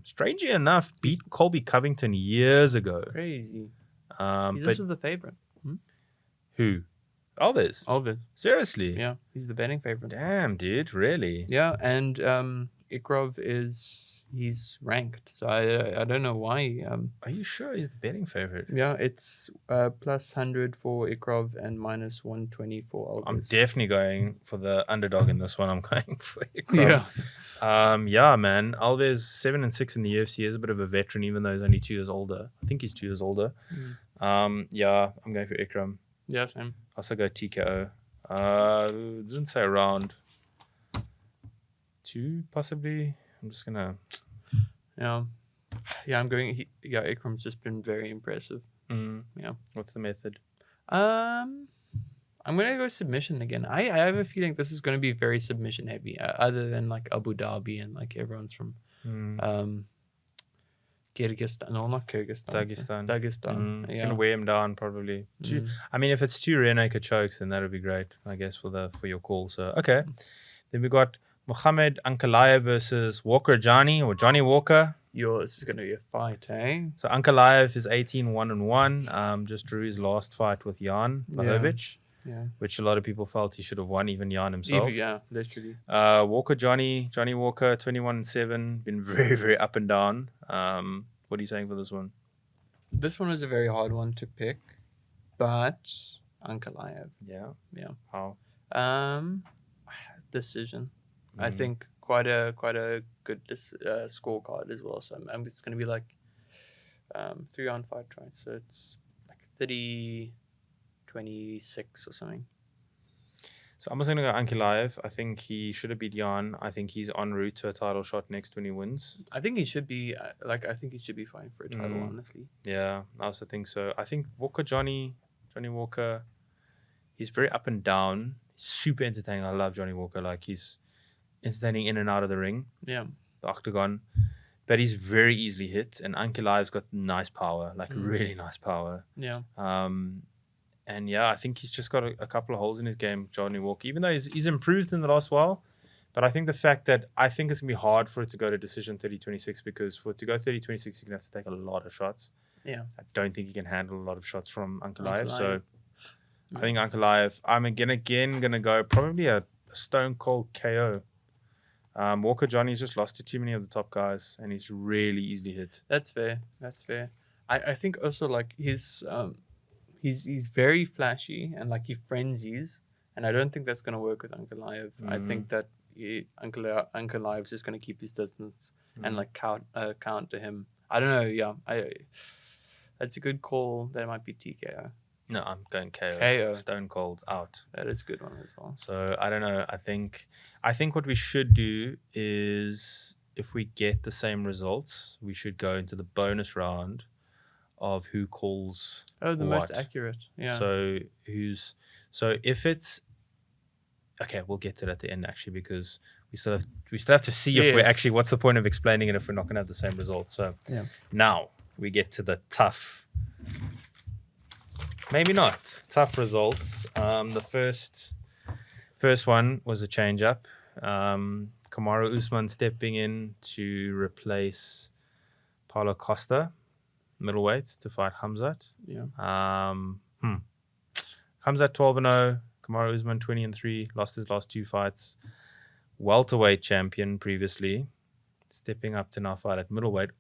Strangely enough, beat Colby Covington years ago. Crazy. He's But also the favorite. who? Alves? Alves. Seriously? Yeah, he's the betting favorite. Damn, dude, really? Yeah, and Ikram he's ranked, so I don't know why. Are you sure he's the betting favorite? Yeah, it's plus 100 for Ikram and minus 120 for Alves. I'm definitely going for the underdog in this one. I'm going for Ikram. Yeah. Yeah, man. Alves 7-6 in the UFC is a bit of a veteran, even though he's only 2 years older. I think he's 2 years older. Yeah, I'm going for Ikram. Yeah, same. Also go TKO. Didn't say round 2, possibly. I'm just gonna. Yeah, I'm going. Ikram's just been very impressive. Yeah. What's the method? I'm gonna go submission again. I have a feeling this is gonna be very submission heavy. Other than like Abu Dhabi and like everyone's from Kyrgyzstan. No, not Kyrgyzstan. Dagestan. Yeah. Gonna wear him down probably. I mean, if it's 2 rear naked chokes, then that would be great, I guess, for your call. So okay. Then we got Mohammed Ankalaev versus Walker Johnny Walker. This is gonna be a fight, eh? So Ankalaev is 18-1-1. Just drew his last fight with Jan Blachowicz, which a lot of people felt he should have won, even Jan himself. Yeah, literally. Walker Johnny Walker 21-7. Been very, very up and down. What are you saying for this one? This one is a very hard one to pick, but Ankalaev. Yeah. How? How? Decision. I think quite a good scorecard as well. So it's going to be like 3-round fight, right? So it's like 30-26 or something. So I'm also going to go Ankalaev. I think he should have beat Jan. I think he's en route to a title shot next when he wins. I think he should be fighting for a title, honestly. Yeah, I also think so. I think Walker Johnny Walker, he's very up and down. Super entertaining. I love Johnny Walker. Like, he's entertaining in and out of the ring. Yeah. The octagon. But he's very easily hit. And Ankalaev's got nice power. Like, really nice power. Yeah. And yeah, I think he's just got a couple of holes in his game, Johnny Walker, even though he's improved in the last while. But I think the fact that I think it's going to be hard for it to go to decision 30-26, because for it to go 30-26, you're going to have to take a lot of shots. Yeah. I don't think he can handle a lot of shots from Ankalaev. So Mm. I think Ankalaev, I'm again going to go probably a stone cold KO. Walker Johnny's just lost to too many of the top guys, and he's really easily hit. That's fair. I think also like he's very flashy and like he frenzies, and I don't think that's gonna work with Ankalaev. I think that Ankalaev's just gonna keep his distance and like counter him. I don't know. Yeah, that's a good call. That might be TKO. No, I'm going KO. KO. Stone cold out. That is a good one as well. So I don't know. I think what we should do is, if we get the same results, we should go into the bonus round of who calls the what. most accurate. Yeah. So if it's okay, we'll get to it at the end actually, because we still have to see if we're actually, what's the point of explaining it if we're not going to have the same results. So now we get to the tough. Maybe not tough results. The first one was a change up. Kamaru Usman stepping in to replace Paulo Costa, middleweight, to fight Khamzat. Yeah. Khamzat 12-0. Kamaru Usman 20-3. Lost his last 2 fights. Welterweight champion previously, stepping up to now fight at middleweight.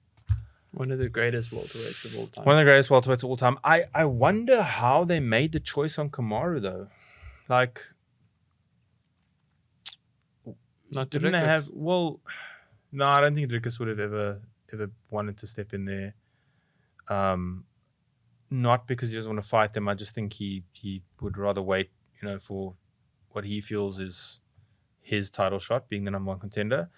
One of the greatest welterweights of all time. One of the greatest welterweights of all time. I wonder how they made the choice on Kamaru though. Like, not didn't they Dariush. have? Well, no, I don't think Dariush would have ever wanted to step in there. Not because he doesn't want to fight them. I just think he would rather wait, for what he feels is his title shot, being the number 1 contender.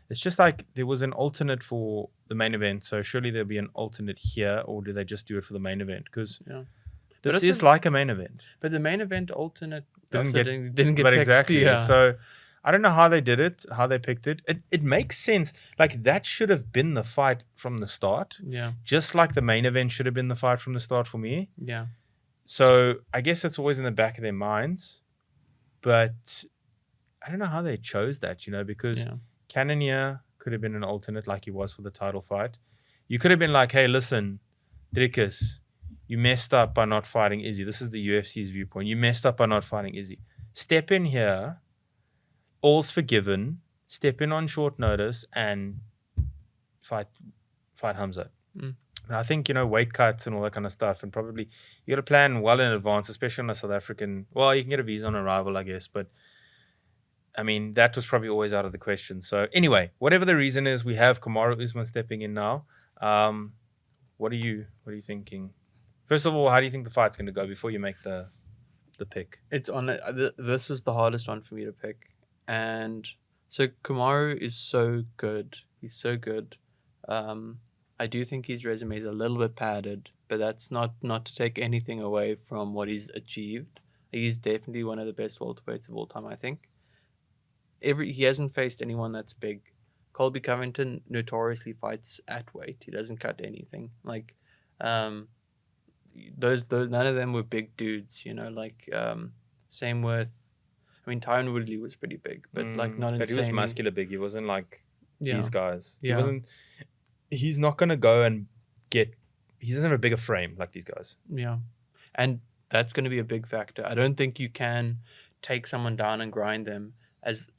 It's just like there was an alternate for the main event, so surely there'll be an alternate here, or do they just do it for the main event? Because this is like a main event. But the main event alternate Didn't get but picked. exactly. Yeah. So I don't know how they did it, how they picked it. It makes sense. Like, that should have been the fight from the start. Yeah. Just like the main event should have been the fight from the start for me. Yeah. So I guess it's always in the back of their minds. But I don't know how they chose that, because Cannonier could have been an alternate like he was for the title fight. You could have been like, hey, listen, Dariush, you messed up by not fighting Izzy. This is the UFC's viewpoint. You messed up by not fighting Izzy. Step in here. All's forgiven. Step in on short notice and fight Khamzat. And I think, weight cuts and all that kind of stuff, and probably you got to plan well in advance, especially on a South African. Well, you can get a visa on arrival, I guess, but I mean, that was probably always out of the question. So anyway, whatever the reason is, we have Kamaru Usman stepping in now. What are you thinking? First of all, how do you think the fight's going to go before you make the pick? It's on. This was the hardest one for me to pick, and so Kamaru is so good. He's so good. I do think his resume is a little bit padded, but that's not to take anything away from what he's achieved. He's definitely one of the best welterweights of all time, I think. He hasn't faced anyone that's big. Colby Covington notoriously fights at weight. He doesn't cut anything. Like, those none of them were big dudes. Same with. I mean, Tyron Woodley was pretty big, but like not insanely. But he was muscular big. He wasn't like these guys. Yeah. He wasn't. He's not gonna go and get. He doesn't have a bigger frame like these guys. Yeah, and that's going to be a big factor. I don't think you can take someone down and grind them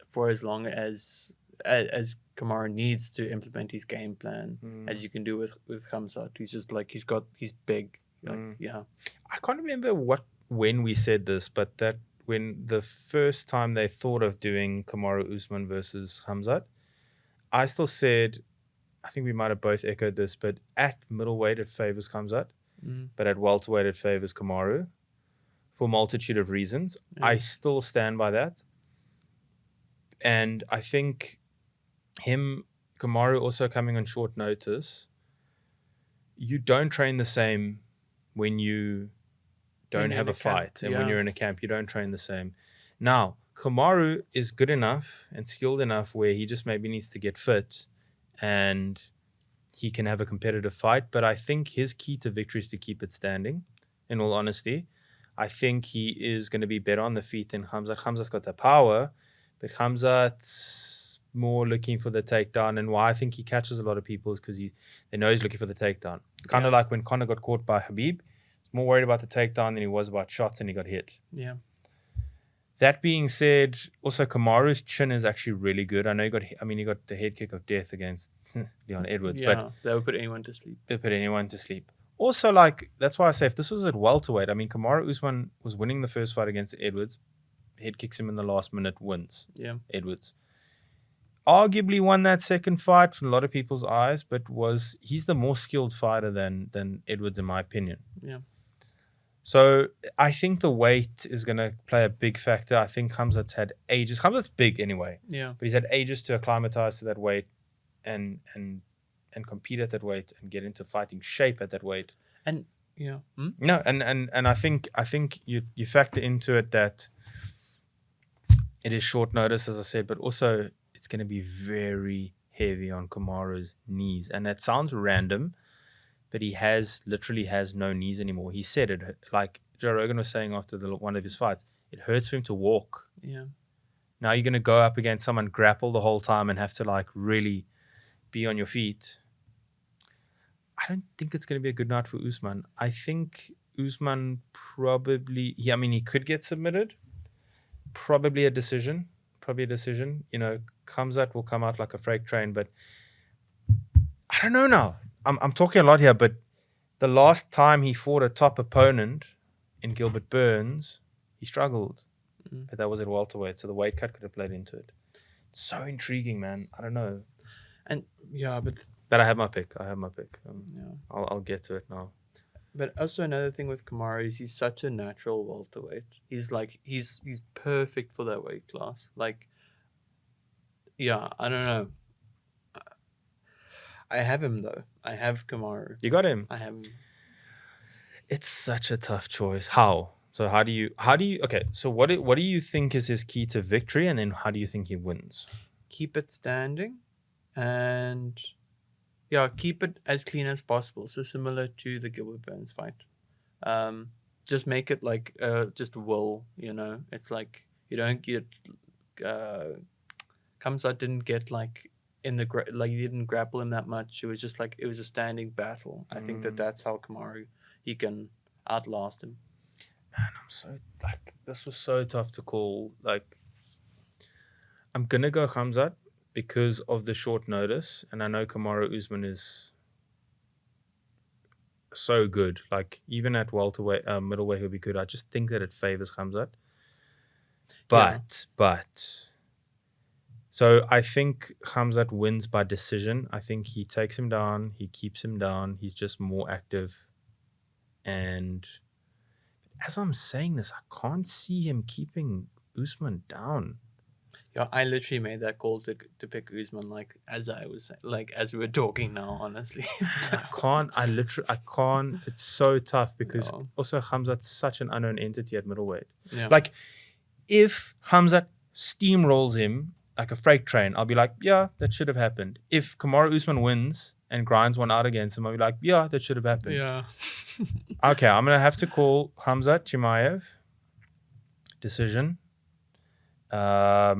for as long as Kamaru needs to implement his game plan, as you can do with Khamzat. He's just like he's big. Yeah. I can't remember when we said this, but that when the first time they thought of doing Kamaru Usman versus Khamzat, I still said, I think we might have both echoed this, but at middleweight it favors Khamzat, but at welterweight it favors Kamaru for a multitude of reasons. I still stand by that. And I think Kamaru also coming on short notice, you don't train the same when you don't have a fight. And when you're in a camp, you don't train the same. Now, Kamaru is good enough and skilled enough where he just maybe needs to get fit and he can have a competitive fight. But I think his key to victory is to keep it standing, in all honesty. I think he is going to be better on the feet than Khamzat. Khamzat's got the power, but Khamzat's more looking for the takedown, and why I think he catches a lot of people is because they know he's looking for the takedown. Kind of like when Conor got caught by Khabib, he's more worried about the takedown than he was about shots, and he got hit. Yeah. That being said, also Kamaru's chin is actually really good. I know he got the head kick of death against Leon Edwards, but that would put anyone to sleep. They put anyone to sleep. Also, like, that's why I say if this was at welterweight, I mean, Kamaru Usman was winning the first fight against Edwards. Head kicks him in the last minute, wins. Yeah. Edwards arguably won that second fight from a lot of people's eyes, but he's the more skilled fighter than Edwards, in my opinion. Yeah. So I think the weight is going to play a big factor. I think Khamzat's had ages. Khamzat's big anyway. Yeah. But he's had ages to acclimatize to that weight and compete at that weight and get into fighting shape at that weight. And yeah. No, and I think you factor into it that it is short notice, as I said, but also it's going to be very heavy on Kamaru's knees. And that sounds random, but he literally has no knees anymore. He said it, like Joe Rogan was saying after one of his fights, it hurts for him to walk. Yeah. Now you're going to go up against someone, grapple the whole time, and have to like really be on your feet. I don't think it's going to be a good night for Usman. I think Usman probably, he could get submitted. Probably a decision. You know, Khamzat will come out like a freight train, but I don't know now. I'm talking a lot here, but the last time he fought a top opponent in Gilbert Burns, he struggled. But that was at welterweight, so the weight cut could have played into it. It's so intriguing, man. I don't know. And yeah, but I have my pick. I'll get to it now. But also another thing with Kamaru is he's such a natural welterweight. He's perfect for that weight class. Like, yeah, I don't know. I have him though. I have Kamaru. You got him. I have him. It's such a tough choice. How? So how do you? Okay. So what do you think is his key to victory, and then how do you think he wins? Keep it standing, and keep it as clean as possible. So similar to the Gilbert Burns fight. Just make it like just will. You know, it's like you don't get. Khamzat didn't get like in the he didn't grapple him that much. It was just like it was a standing battle. I think that's how Kamaru he can outlast him. Man, I'm so this was so tough to call. Like, I'm gonna go Khamzat because of the short notice, and I know Kamaru Usman is so good. Like, even at welterweight, middleweight, he'll be good. I just think that it favors Khamzat. But so I think Khamzat wins by decision. I think he takes him down. He keeps him down. He's just more active. And as I'm saying this, I can't see him keeping Usman down. Yeah, I literally made that call to pick Usman as we were talking now, honestly. I can't. It's so tough because also Khamzat's such an unknown entity at middleweight. Yeah. Like, if Khamzat steamrolls him like a freight train, I'll be like, yeah, that should have happened. If Kamaru Usman wins and grinds one out against him, I'll be like, yeah, that should have happened. Yeah. Okay, I'm going to have to call Khamzat Chimaev. Decision. Yeah.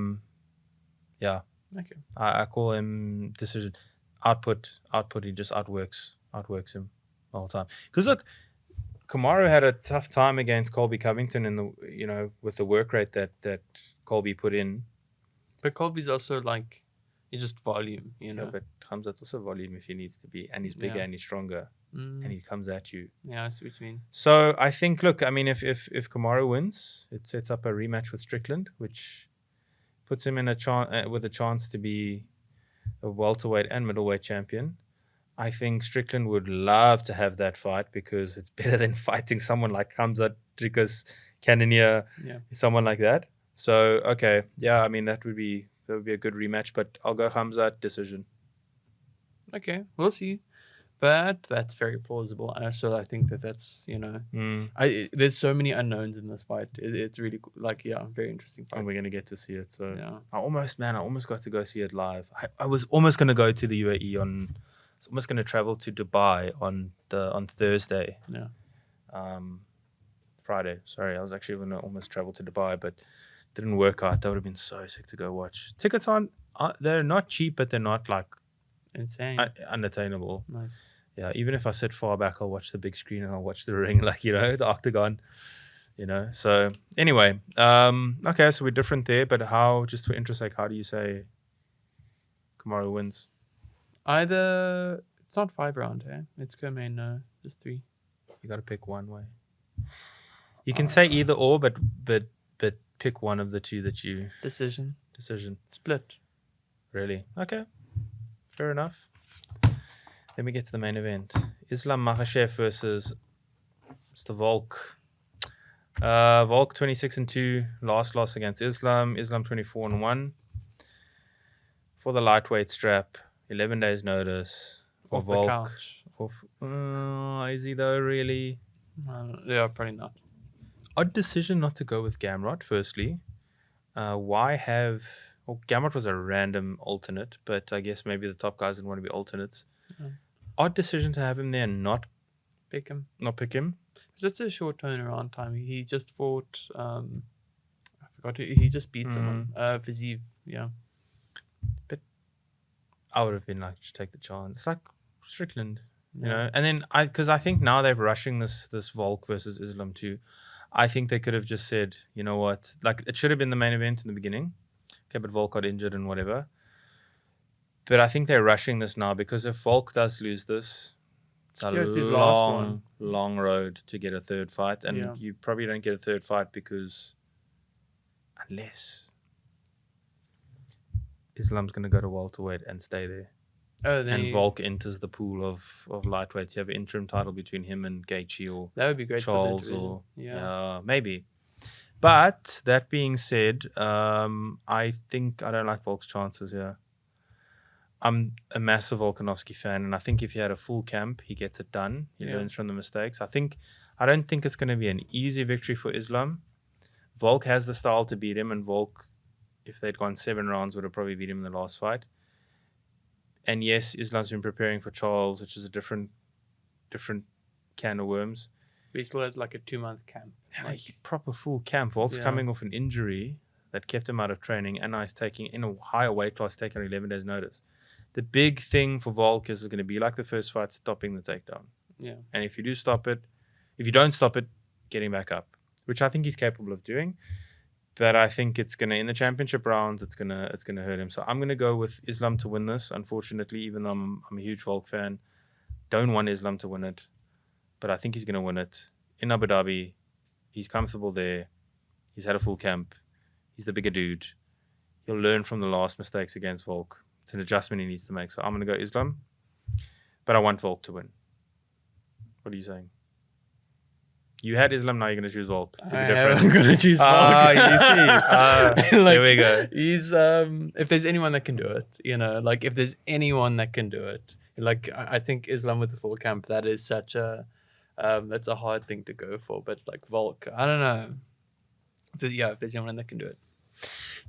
Okay. I call him decision. Output, he just outworks him the whole time. Because look, Kamaru had a tough time against Colby Covington with the work rate that Colby put in. But Colby's also he's just volume, you know. Yeah, but Khamzat's also volume if he needs to be, and he's bigger and he's stronger, and he comes at you. Yeah, I see what you mean. So I think, look, I mean, if Kamaru wins, it sets up a rematch with Strickland, which puts him in with a chance to be a welterweight and middleweight champion. I think Strickland would love to have that fight because it's better than fighting someone like Khamzat, because Cannonier, someone like that. So okay, yeah, I mean that would be a good rematch, but I'll go Khamzat decision. Okay, we'll see. But that's very plausible. So I think that's there's so many unknowns in this fight. It's really very interesting fight. And we're gonna get to see it. So yeah. I almost got to go see it live. I was almost gonna go to the UAE I was almost gonna travel to Dubai on Thursday. Yeah. Friday. Sorry, I was actually gonna almost travel to Dubai, but didn't work out. That would have been so sick to go watch. Tickets aren't they're not cheap, but they're not like Insane. unattainable. Nice. Yeah, even if I sit far back, I'll watch the big screen and I'll watch the ring, like, the octagon, So anyway, okay, so we're different there, but just for interest sake, how do you say Kamaru wins? Either, it's not 5 round, eh? It's co-main, no, just 3. You got to pick one way. You can say either or, but pick one of the two that you... Decision. Split. Really? Okay. Fair enough. Let me get to the main event. Islam Makhachev versus Mr. Volk. Volk 26-2. Last loss against Islam. Islam 24-1. For the lightweight strap, 11 days notice. For Off Volk. the couch. Is he though, really? Yeah, probably not. Odd decision not to go with Gamrot, firstly. Why have... Well, Gamrot was a random alternate, but I guess maybe the top guys didn't want to be alternates. Odd decision to have him there and not pick him. Because it's a short turnaround time. He just fought... I forgot who. He just beat someone. Viziv, yeah. But I would have been like, just take the chance. It's like Strickland, you know. And then because I think now they're rushing this Volk versus Islam too. I think they could have just said, you know what, like it should have been the main event in the beginning. Okay, but Volk got injured and whatever. But I think they're rushing this now because if Volk does lose this, it's a long road to get a third fight. And you probably don't get a third fight because unless Islam's going to go to welterweight and stay there. And Volk enters the pool of lightweights. You have an interim title between him and Gaethje or that would be great Charles for or maybe. But that being said, I think I don't like Volk's chances here. I'm a massive Volkanovski fan, and I think if he had a full camp, he gets it done. He learns from the mistakes. I don't think it's going to be an easy victory for Islam. Volk has the style to beat him, and Volk, if they'd gone 7 rounds, would have probably beat him in the last fight. And yes, Islam's been preparing for Charles, which is a different can of worms. But he still had like a 2-month camp. Like proper full camp. Volk's coming off an injury that kept him out of training, and now he's taking, in a higher weight class, taking 11 days notice. The big thing for Volk is going to be like the first fight, stopping the takedown. Yeah. And if you don't stop it, getting back up, which I think he's capable of doing. But I think it's gonna, in the championship rounds, it's gonna hurt him. So I'm gonna go with Islam to win this. Unfortunately, even though I'm a huge Volk fan, don't want Islam to win it, but I think he's gonna win it in Abu Dhabi. He's comfortable there. He's had a full camp. He's the bigger dude. He'll learn from the last mistakes against Volk. It's an adjustment he needs to make. So I'm gonna go Islam, but I want Volk to win. What are you saying? You had Islam, now you're going to choose Volk. To be different. I'm going to choose Volk. You see. There we go. He's, if there's anyone that can do it, like if there's anyone that can do it, like I think Islam with the full camp, that is such a, that's a hard thing to go for. But like Volk, I don't know. If there's anyone that can do it.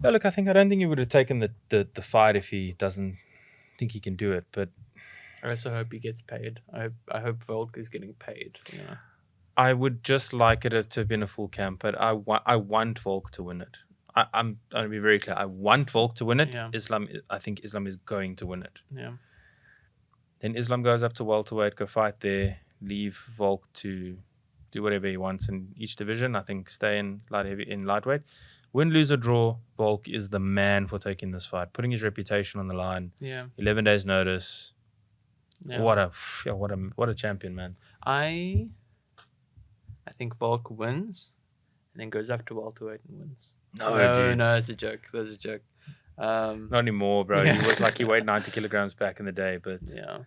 Yeah, look, I don't think he would have taken the fight if he doesn't think he can do it. But I also hope he gets paid. I hope Volk is getting paid. I would just like it to have been a full camp, but I want Volk to win it. I'm going to be very clear. I want Volk to win it. Yeah. I think Islam is going to win it. Yeah. Then Islam goes up to welterweight, go fight there, leave Volk to do whatever he wants in each division. I think stay in lightweight. Win, lose or draw, Volk is the man for taking this fight, putting his reputation on the line. Yeah. 11 days notice. Yeah. What a champion, man. I think Volk wins and then goes up to welterweight and wins. No, dude. No, it's a joke. That's a joke. Not anymore, bro. He was like, he weighed 90 kilograms back in the day, but yeah.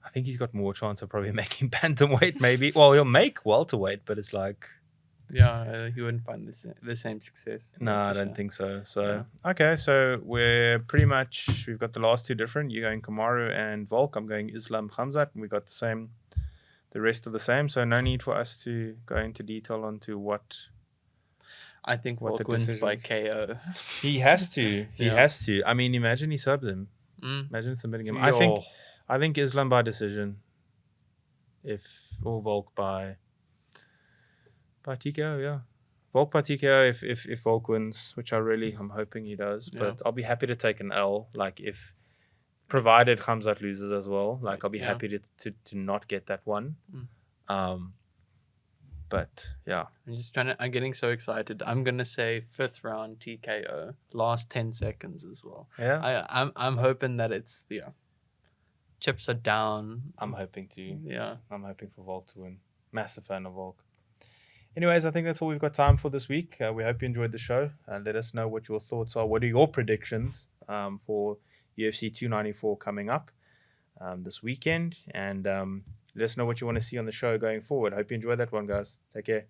I think he's got more chance of probably making bantamweight, maybe. Well, he'll make welterweight, but it's like... Yeah, he wouldn't find the same success. No, I don't think so. So, okay, so we've got the last two different. You're going Kamaru and Volk. I'm going Islam Khamzat, and we got the rest are the same. So no need for us to go into detail onto what... I think Volk wins by KO. He has to. He has to. I mean, imagine he subs him. Imagine submitting him. I think Islam by decision. Or Volk by TKO, yeah. Volk by TKO if Volk wins, which I'm hoping he does. But I'll be happy to take an L, like if provided Khamzat loses as well. Like I'll be happy to not get that one. But yeah, I'm getting so excited. I'm gonna say 5th round TKO, last 10 seconds as well. Yeah. I'm hoping that it's chips are down. I'm hoping to. Yeah. I'm hoping for Volk to win. Massive fan of Volk. Anyways, I think that's all we've got time for this week. We hope you enjoyed the show. Let us know what your thoughts are. What are your predictions for UFC 294 coming up this weekend? And let us know what you want to see on the show going forward. Hope you enjoyed that one, guys. Take care.